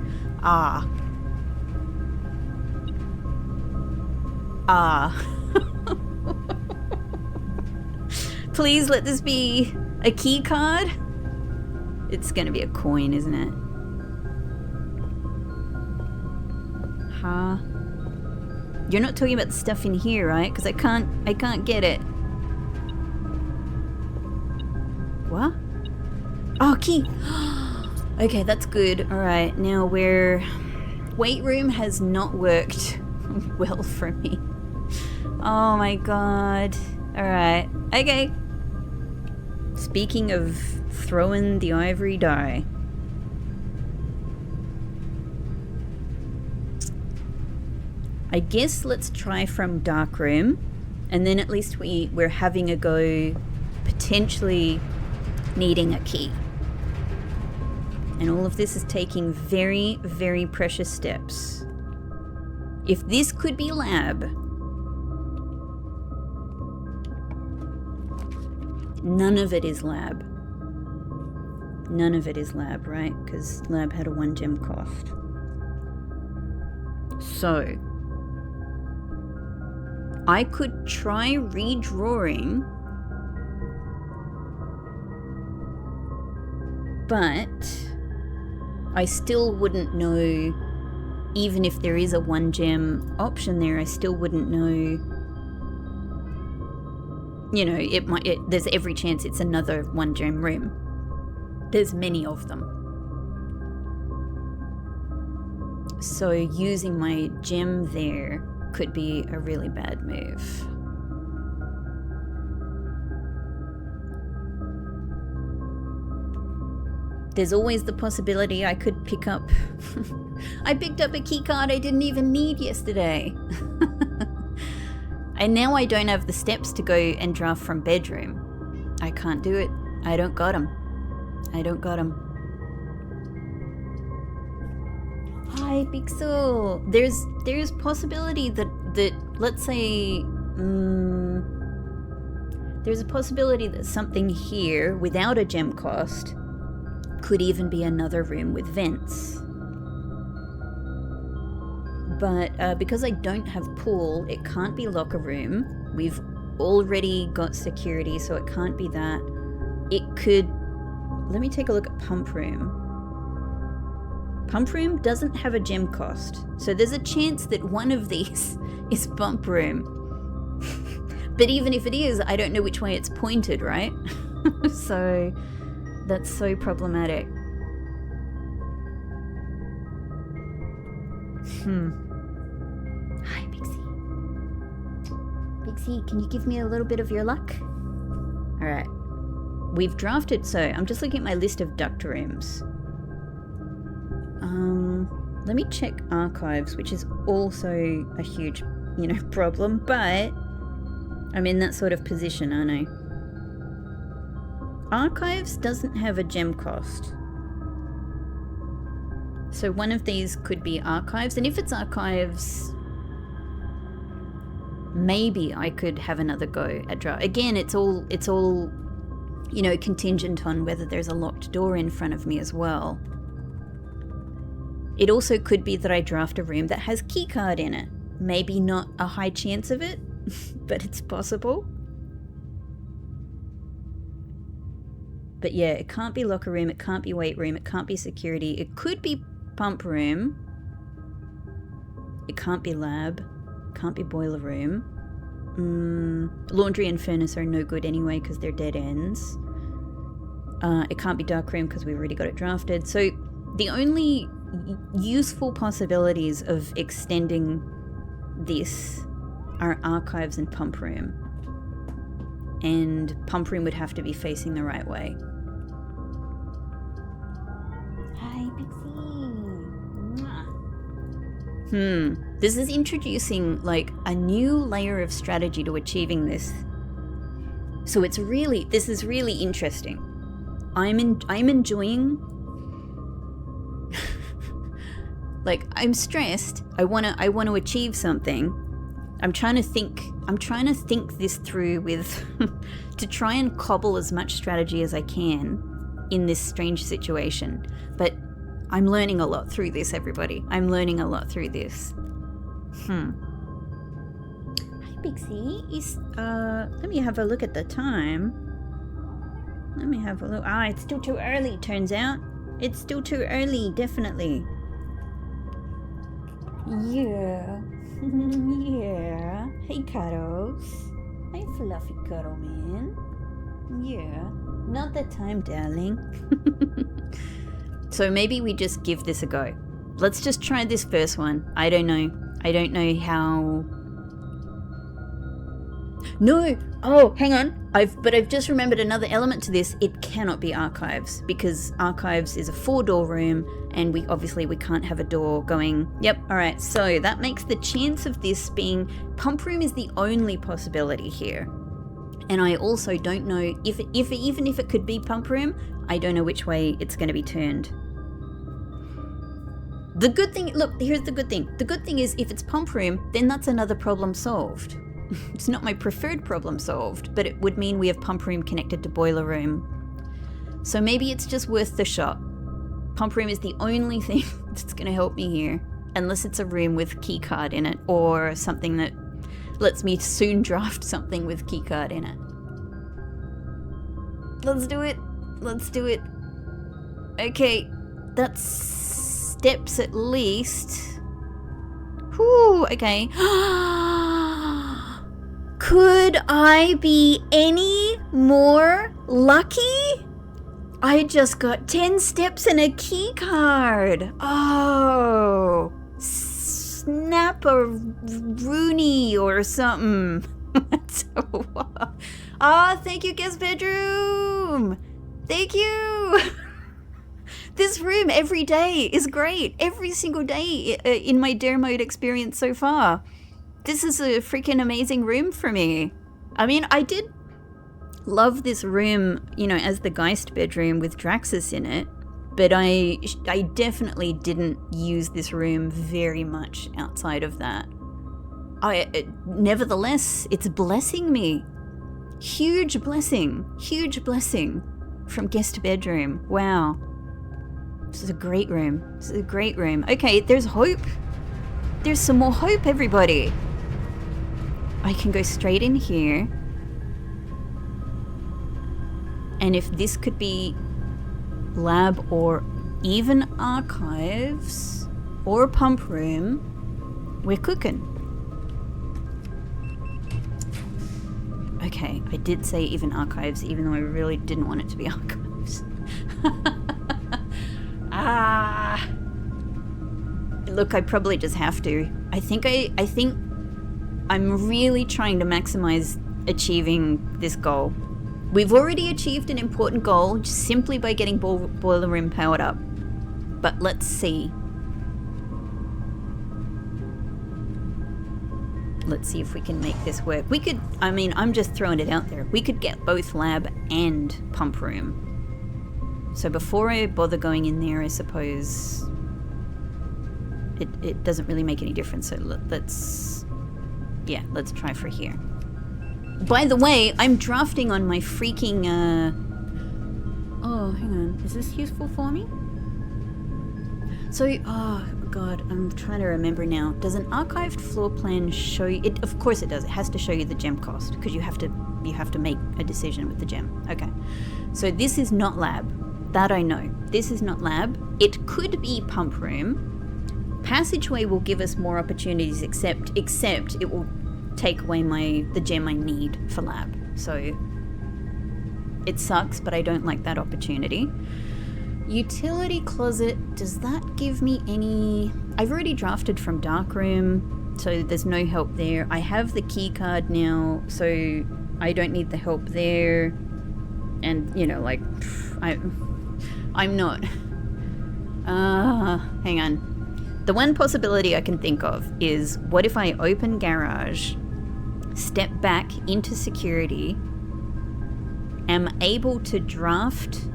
Please let this be a key card. It's gonna be a coin, isn't it? You're not talking about the stuff in here, right? Because I can't get it. What? Oh, key. Okay, that's good. All right, now weight room has not worked well for me. Oh my god. All right. Okay. Speaking of throwing the ivory die. I guess let's try from darkroom, and then at least we're having a go, potentially needing a key. And all of this is taking very, very precious steps. If this could be lab, none of it is lab. None of it is lab, right? Because lab had a 1 gem cost. So I could try redrawing, but I still wouldn't know, even if there is a 1 gem option there, I still wouldn't know, you know, there's every chance it's another 1 gem room. There's many of them. So using my gem there could be a really bad move. There's always the possibility I could pick up... I picked up a key card I didn't even need yesterday. And now I don't have the steps to go and draft from bedroom. I can't do it. I don't got them. I don't got them. Hi, Pixel. There's possibility that let's say there's a possibility that something here without a gem cost could even be another room with vents. But because I don't have pool, it can't be locker room. We've already got security, so it can't be that. It could... Let me take a look at pump room. Pump room doesn't have a gem cost, so there's a chance that one of these is pump room. But even if it is, I don't know which way it's pointed, right? So that's so problematic. Hi, Pixie. Pixie, can you give me a little bit of your luck? All right. We've drafted, so I'm just looking at my list of duct rooms. Let me check archives, which is also a huge, problem, but I'm in that sort of position, aren't I? Archives doesn't have a gem cost. So one of these could be archives, and if it's archives, maybe I could have another go at draft. Again, it's all contingent on whether there's a locked door in front of me as well. It also could be that I draft a room that has keycard in it. Maybe not a high chance of it, but it's possible. But yeah, it can't be locker room, it can't be weight room, it can't be security. It could be pump room. It can't be lab. Can't be boiler room. Laundry and furnace are no good anyway because they're dead ends. It can't be dark room because we've already got it drafted. So the only useful possibilities of extending this are archives and pump room. And pump room would have to be facing the right way. Hi, Pixie. This is introducing like a new layer of strategy to achieving this. So this is really interesting. I'm enjoying. Like, I'm stressed. I wanna achieve something. I'm trying to think this through with to try and cobble as much strategy as I can in this strange situation. But I'm learning a lot through this, everybody. I'm learning a lot through this. Hi, Pixie. Let me have a look at the time. Let me have a look. It's still too early, turns out. It's still too early, definitely. Yeah. Yeah. Hey, Cuddles. Hey, Fluffy Cuddle Man. Yeah. Not the time, darling. So maybe we just give this a go. Let's just try this first one. I don't know how... No! Oh, hang on. I've just remembered another element to this. It cannot be archives because archives is a 4-door room and we can't have a door going. Yep, all right. So that makes the chance of this being pump room is the only possibility here. And I also don't know even if it could be pump room, I don't know which way it's going to be turned. The good thing, look, here's the good thing. The good thing is if it's pump room, then that's another problem solved. It's not my preferred problem solved, but it would mean we have pump room connected to boiler room. So maybe it's just worth the shot. Pump room is the only thing that's going to help me here, unless it's a room with keycard in it or something that lets me soon draft something with keycard in it. Let's do it. Let's do it. Okay, that's steps at least. Whew, okay. Could I be any more lucky? I just got 10 steps and a key card. Oh, snap a Rooney or something. Thank you, guest bedroom. Thank you. This room every day is great. Every single day in my dare mode experience so far. This is a freaking amazing room for me. I mean, I did love this room, as the Geist bedroom with Draxus in it, but I definitely didn't use this room very much outside of that. Nevertheless, it's blessing me. Huge blessing from guest bedroom. Wow. This is a great room. Okay, there's hope. There's some more hope, everybody. I can go straight in here. And if this could be lab or even archives or pump room, we're cooking. Okay, I did say even archives, even though I really didn't want it to be archives. Look, I probably just have to. I think I'm really trying to maximize achieving this goal. We've already achieved an important goal just simply by getting boiler room powered up. But let's see. Let's see if we can make this work. We could, I'm just throwing it out there. We could get both lab and pump room. So before I bother going in there, I suppose it doesn't really make any difference. So let's try for here. By the way, I'm drafting on my freaking, oh, hang on. Is this useful for me? So, oh god, I'm trying to remember now. Does an archived floor plan show you... Of course it does. It has to show you the gem cost, because you have to make a decision with the gem. Okay. So this is not lab. That I know. This is not lab. It could be pump room. Passageway will give us more opportunities, except it will take away the gem I need for lab. So it sucks, but I don't like that opportunity. Utility closet, does that give me any... I've already drafted from darkroom, so there's no help there. I have the key card now, so I don't need the help there. And, you know, like, I'm not... hang on. The one possibility I can think of is, what if I open garage, step back into security, am able to draft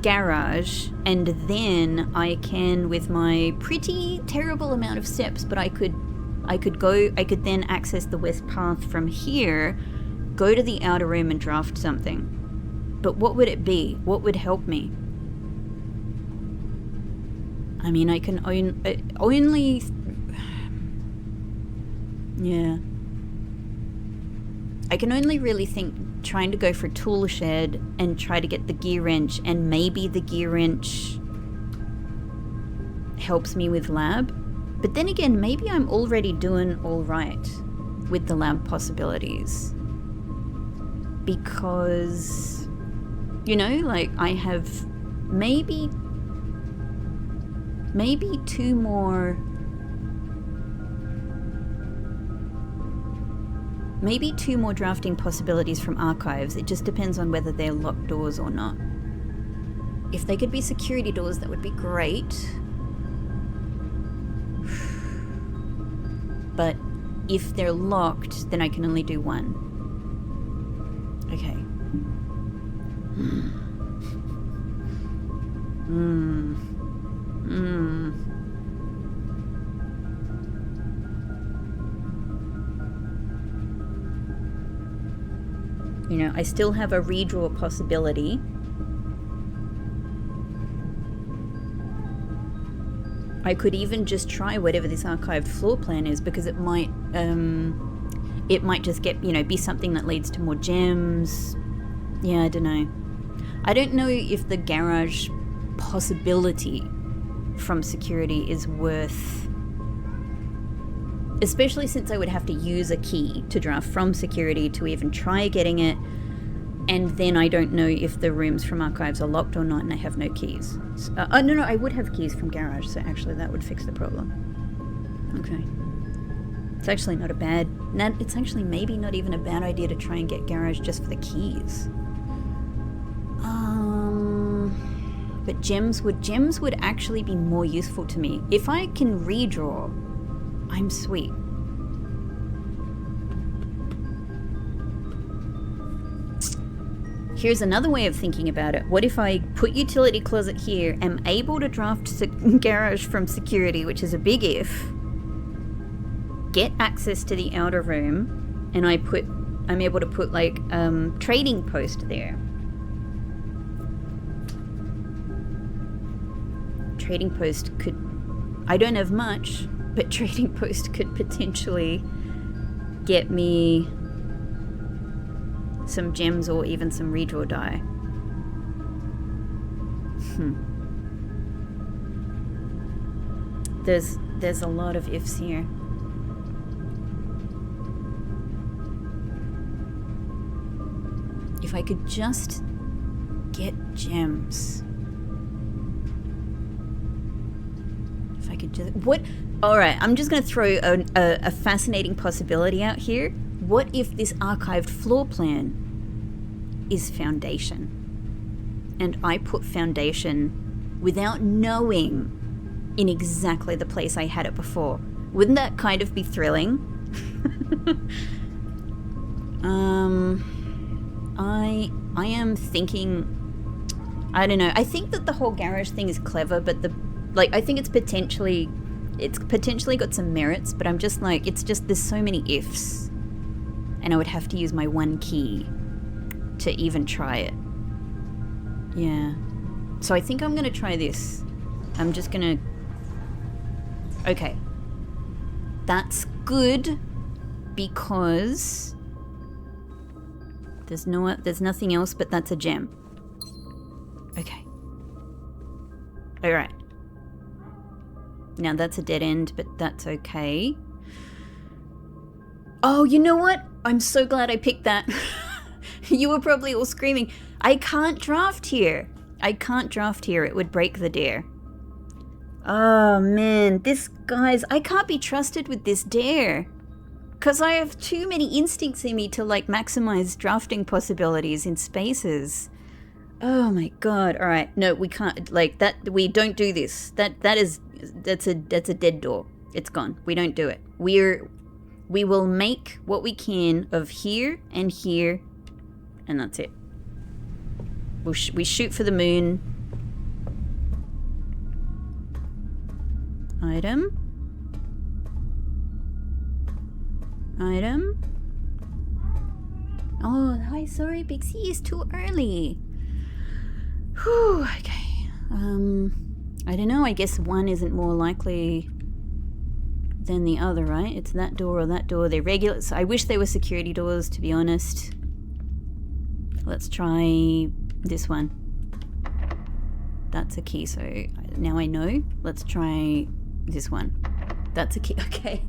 garage, and then I can, with my pretty terrible amount of steps, but I could then access the west path from here, go to the outer room and draft something. But what would it be? What would help me? I mean, I can only... Yeah. I can only really think trying to go for tool shed and try to get the gear wrench, and maybe the gear wrench helps me with lab. But then again, maybe I'm already doing all right with the lab possibilities. Because, you know, like I have maybe two more drafting possibilities from archives. It just depends on whether they're locked doors or not. If they could be security doors, that would be great. But if they're locked, then I can only do one. Okay. You know, I still have a redraw possibility. I could even just try whatever this archived floor plan is, because it might just get, you know, be something that leads to more gems. Yeah, I don't know. I don't know if the garage possibility from security is worth... Especially since I would have to use a key to draft from security to even try getting it, and then I don't know if the rooms from archives are locked or not, and I have no keys. So, no, I would have keys from garage, so actually that would fix the problem. Okay. It's actually not a bad... It's actually maybe not even a bad idea to try and get garage just for the keys. But gems would actually be more useful to me. If I can redraw, I'm sweet. Here's another way of thinking about it. What if I put utility closet here, am able to draft garage from security, which is a big if, get access to the outer room, and I'm able to put like trading post there. Trading post could... I don't have much, but trading post could potentially get me some gems or even some redraw die. There's a lot of ifs here. If I could just get gems. If I could just... What? Alright, I'm just going to throw a fascinating possibility out here. What if this archived floor plan is foundation? And I put foundation without knowing in exactly the place I had it before. Wouldn't that kind of be thrilling? I am thinking... I don't know. I think that the whole garage thing is clever, but I think it's potentially got some merits, but I'm just like, there's so many ifs. And I would have to use my one key to even try it. Yeah. So I think I'm going to try this. I'm just gonna... Okay. That's good because there's nothing else, but that's a gem. Okay. Alright. Now that's a dead end, but that's okay. Oh, you know what? I'm so glad I picked that. You were probably all screaming, I can't draft here. I can't draft here. It would break the dare. Oh, man. I can't be trusted with this dare. Because I have too many instincts in me to, like, maximize drafting possibilities in spaces. Oh, my God. All right. No, we can't. Like, that. We don't do this. That's a dead door. It's gone. We don't do it. We will make what we can of here, and that's it. We shoot for the moon. Item. Oh, hi, sorry, Pixie, it's too early. Whew, okay. I don't know, I guess one isn't more likely than the other, right? It's that door or that door. They're regular. So I wish they were security doors, to be honest. Let's try this one. That's a key, so now I know. Let's try this one. That's a key. Okay.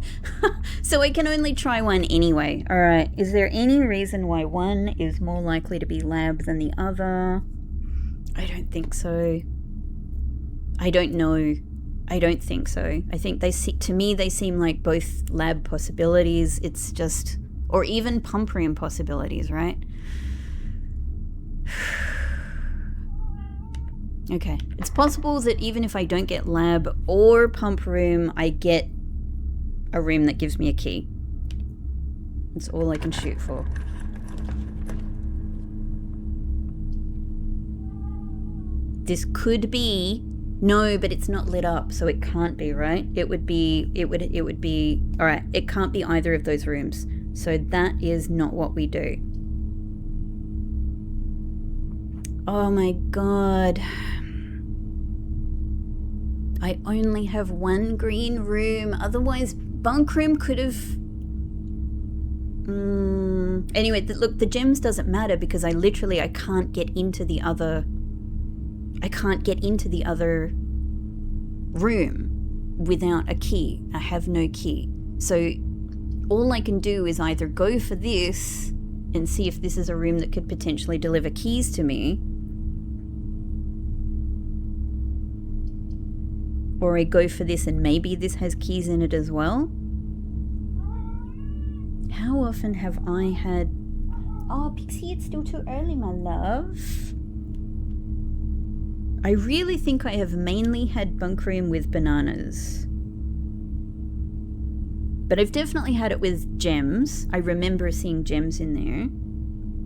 So I can only try one anyway. All right. Is there any reason why one is more likely to be lab than the other? I don't think so. I don't know. I don't think so. I think to me they seem like both lab possibilities. It's just, or even pump room possibilities, right? Okay. It's possible that even if I don't get lab or pump room, I get a room that gives me a key. That's all I can shoot for. This could be... No, but it's not lit up, so it can't be, right? It would be... Alright, it can't be either of those rooms. So that is not what we do. Oh my god. I only have one green room. Otherwise, bunk room could have... Anyway, look, the gems doesn't matter because I can't get into the other... I can't get into the other room without a key. I have no key. So all I can do is either go for this and see if this is a room that could potentially deliver keys to me, or I go for this and maybe this has keys in it as well. How often have I had... Oh, Pixie, it's still too early, my love. I really think I have mainly had bunk room with bananas. But I've definitely had it with gems. I remember seeing gems in there.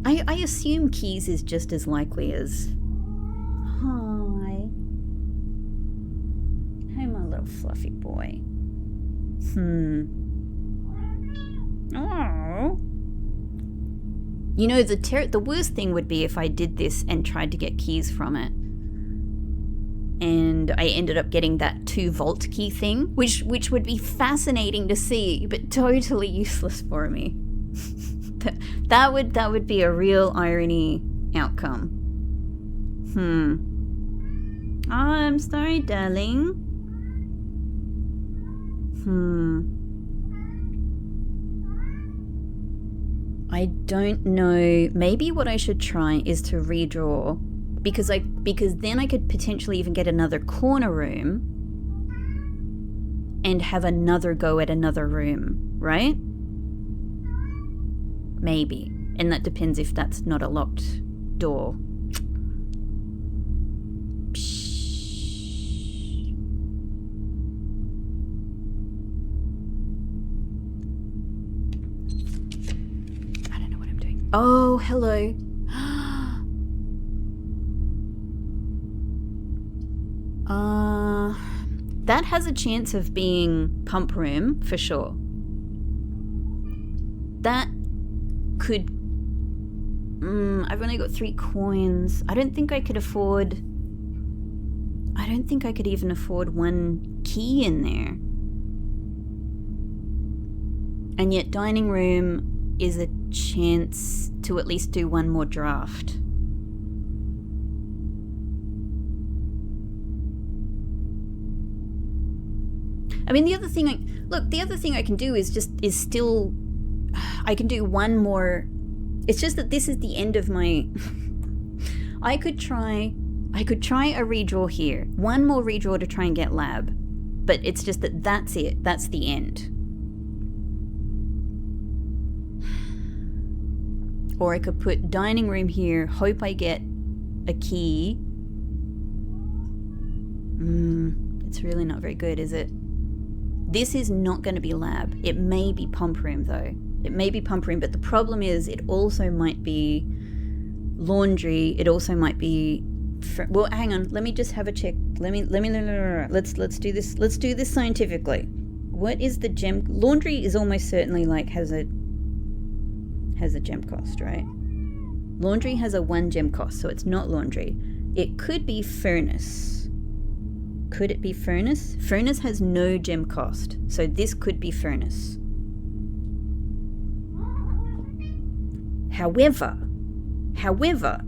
I assume keys is just as likely as... Hi. Hey, my little fluffy boy. Oh. You know, the worst thing would be if I did this and tried to get keys from it. And I ended up getting that 2 vault key thing, which would be fascinating to see, but totally useless for me. that would be a real irony outcome. Oh, I'm sorry, darling. I don't know. Maybe what I should try is to redraw. Because then I could potentially even get another corner room and have another go at another room, right? Maybe. And that depends if that's not a locked door. Psh. I don't know what I'm doing. Oh, hello. That has a chance of being pump room, for sure. That could... I've only got 3 coins. I don't think I could afford... I don't think I could even afford one key in there. And yet dining room is a chance to at least do one more draft. I mean, the other thing I can do is still, I can do one more. It's just that this is the end of my, I could try a redraw here. One more redraw to try and get lab. But it's just that that's it. That's the end. Or I could put dining room here, hope I get a key. It's really not very good, is it? This is not going to be lab. It may be pump room though. It may be pump room, but the problem is it also might be laundry. It also might be, well, hang on. Let me just have a check. Let's do this. Let's do this scientifically. What is the gem? Laundry is almost certainly like has a gem cost, right? Laundry has a 1 gem cost, so it's not laundry. It could be furnace. Could it be furnace? Furnace has no gem cost, so this could be furnace. However,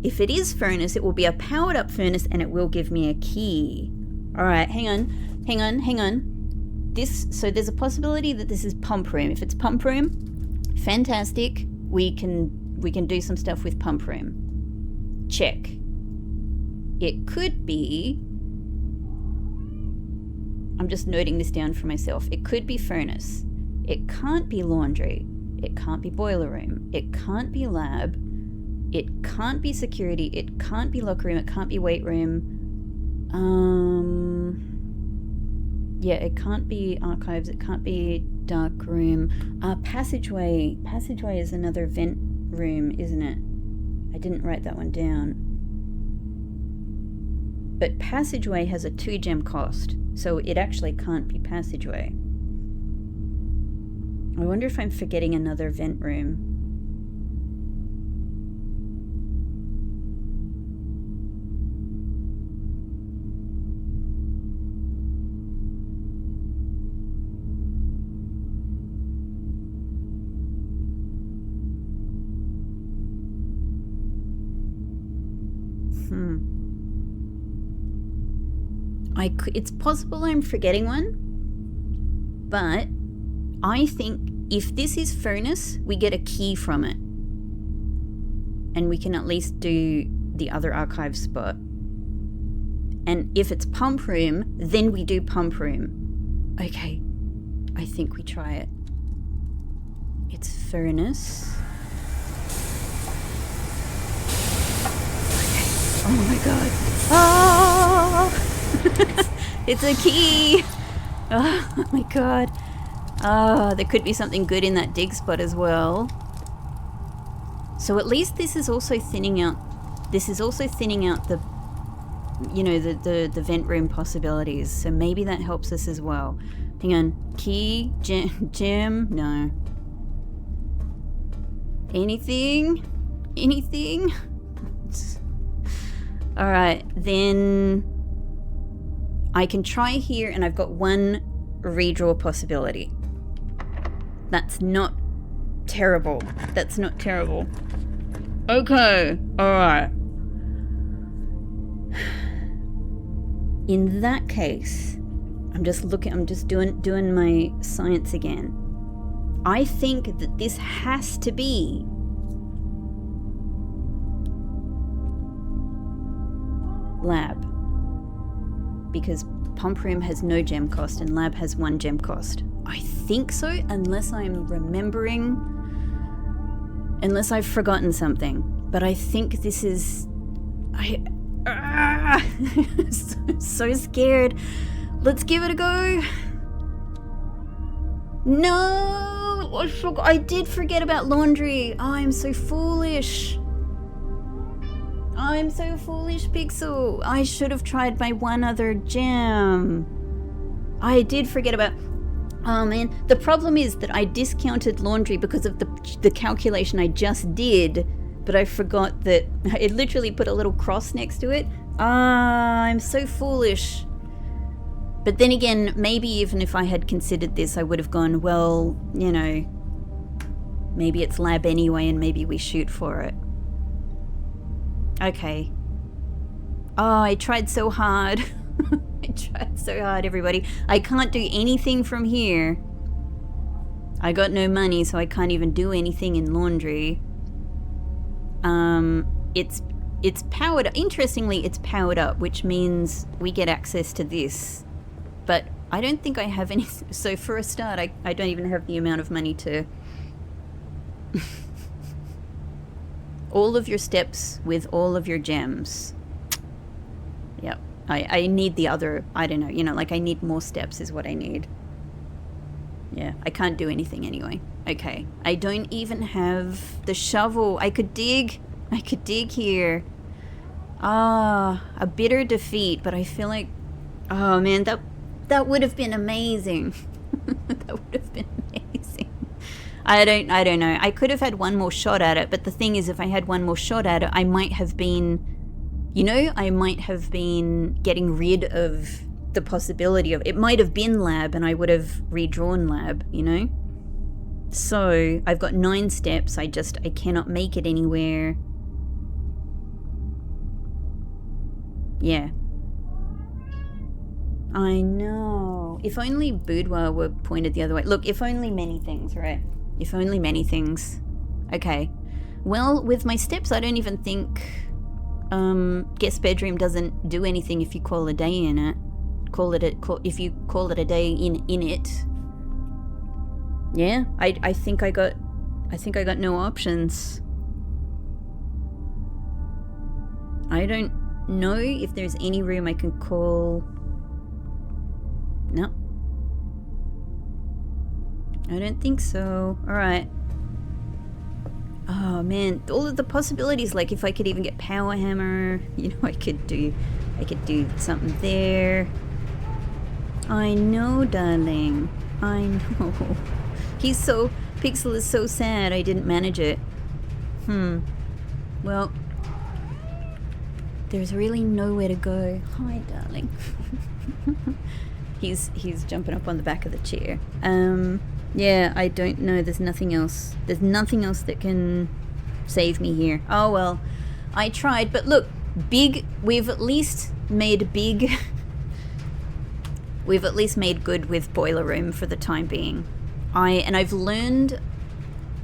if it is furnace, it will be a powered up furnace and it will give me a key. All right, hang on. So there's a possibility that this is pump room. If it's pump room, fantastic. We can do some stuff with pump room. Check. It could be, I'm just noting this down for myself. It could be furnace. It can't be laundry. It can't be boiler room. It can't be lab. It can't be security. It can't be locker room. It can't be weight room. Yeah, it can't be archives. It can't be dark room. Passageway. Passageway is another vent room, isn't it? I didn't write that one down. But passageway has a 2 gem cost, so it actually can't be passageway. I wonder if I'm forgetting another vent room. It's possible I'm forgetting one, but I think if this is furnace, we get a key from it. And we can at least do the other archive spot. And if it's pump room, then we do pump room. Okay, I think we try it. It's furnace. Okay. Oh my god. Oh! It's a key! Oh my god. There could be something good in that dig spot as well. So at least this is also thinning out. This is also thinning out the, you know, the vent room possibilities. So maybe that helps us as well. Hang on. Key, gem, no. Anything? Anything? All right, then I can try here, and I've got one redraw possibility. That's not terrible. That's not terrible. Okay, alright. In that case, I'm just doing my science again. I think that this has to be lab. Because pump room has no gem cost and lab has 1 gem cost. I think so, unless I'm remembering, unless I've forgotten something. But I think this is, so scared. Let's give it a go. No, I did forget about laundry. Oh, I'm so foolish. I'm so foolish, Pixel. I should have tried my 1 other gem. I did forget about... Oh man, the problem is that I discounted laundry because of the calculation I just did, but I forgot that it literally put a little cross next to it. I'm so foolish. But then again, maybe even if I had considered this, I would have gone, well, you know, maybe it's lab anyway and maybe we shoot for it. Okay. Oh, I tried so hard. I tried so hard, everybody. I can't do anything from here. I got no money, so I can't even do anything in laundry. It's powered. Interestingly, it's powered up, which means we get access to this. But I don't think I have any. So for a start, I don't even have the amount of money to. All of your steps with all of your gems. Yep. I need the other. I don't know. You know, like I need more steps is what I need. Yeah, I can't do anything anyway. Okay. I don't even have the shovel. I could dig here. Ah, a bitter defeat, but I feel like, oh man, that would have been amazing. That would have been amazing. I don't know. I could have had one more shot at it, but the thing is, if I had one more shot at it, I might have been, you know, I might have been getting rid of the possibility of, it might have been lab and I would have redrawn lab, you know? So I've got 9 steps. I cannot make it anywhere. Yeah. I know. If only boudoir were pointed the other way. Look, if only many things, right? If only many things. Okay. Well, with my steps, I don't even think guest bedroom doesn't do anything if you call a day in it. If you call it a day in it. Yeah, I think I got no options. I don't know if there's any room I can call. No. I don't think so. Alright. Oh man, all of the possibilities, like if I could even get power hammer, you know, I could do something there. I know, darling. I know. Pixel is so sad I didn't manage it. Well, there's really nowhere to go. Hi, darling. He's jumping up on the back of the chair. Yeah, I don't know. There's nothing else. There's nothing else that can save me here. Oh well, I tried. But look, we've at least made big. We've at least made good with boiler room for the time being. I've learned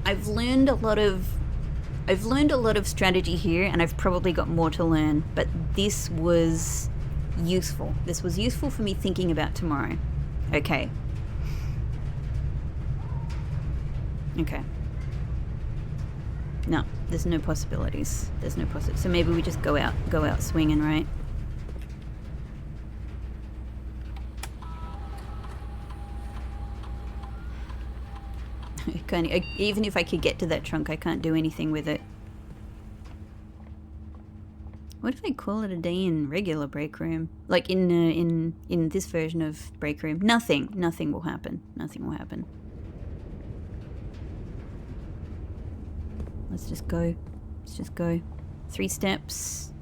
a lot of strategy here, and I've probably got more to learn, but this was useful. This was useful for me thinking about tomorrow. Okay. Okay. No, there's no possibilities. There's no possibilities. So maybe we just go out swinging, right? Even if I could get to that trunk, I can't do anything with it. What if I call it a day in regular break room? Like in this version of break room? Nothing will happen. Nothing will happen. Let's just go. Let's just go. 3 steps.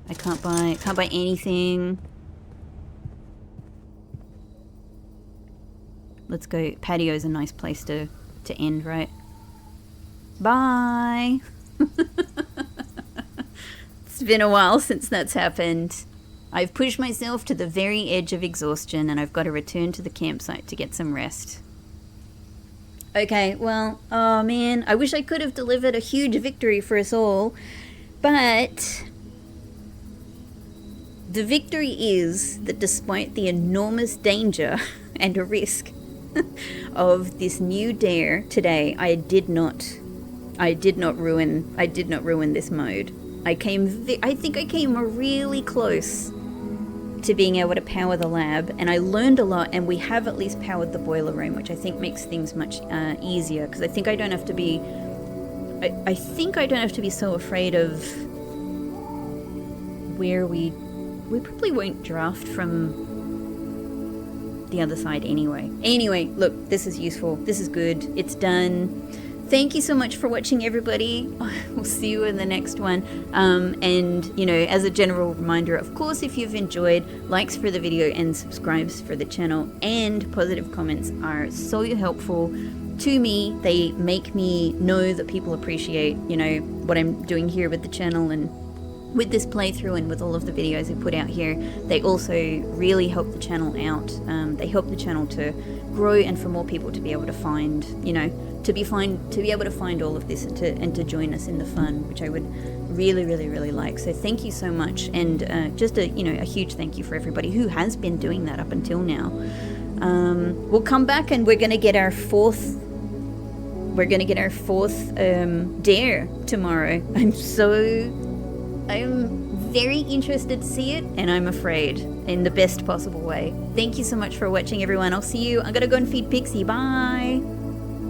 I can't buy anything. Let's go. Patio's a nice place to end, right? Bye. It's been a while since that's happened. I've pushed myself to the very edge of exhaustion and I've got to return to the campsite to get some rest. Okay, well, oh man, I wish I could have delivered a huge victory for us all, but the victory is that despite the enormous danger and a risk of this new dare today, I did not ruin this mode. I think I came really close to being able to power the lab, and I learned a lot, and we have at least powered the boiler room, which I think makes things much easier, because I think I don't have to be so afraid of where we probably won't draft from the other side anyway. Anyway, look, this is useful. This is good. It's done. thank you so much for watching, everybody. We'll see you in the next one. And, you know, as a general reminder, of course, if you've enjoyed, likes for the video and subscribes for the channel and positive comments are so helpful to me. They make me know that people appreciate, you know, what I'm doing here with the channel and with this playthrough and with all of the videos I put out here. They also really help the channel out. They help the channel to grow and for more people to be able to find, you know, to be able to find all of this and to join us in the fun, which I would really like. So thank you so much, and just a huge thank you for everybody who has been doing that up until now. We'll come back and we're gonna get our fourth dare tomorrow. I'm very interested to see it, and I'm afraid in the best possible way. Thank you so much for watching, everyone. I'll see you. I'm gonna go and feed Pixie. Bye.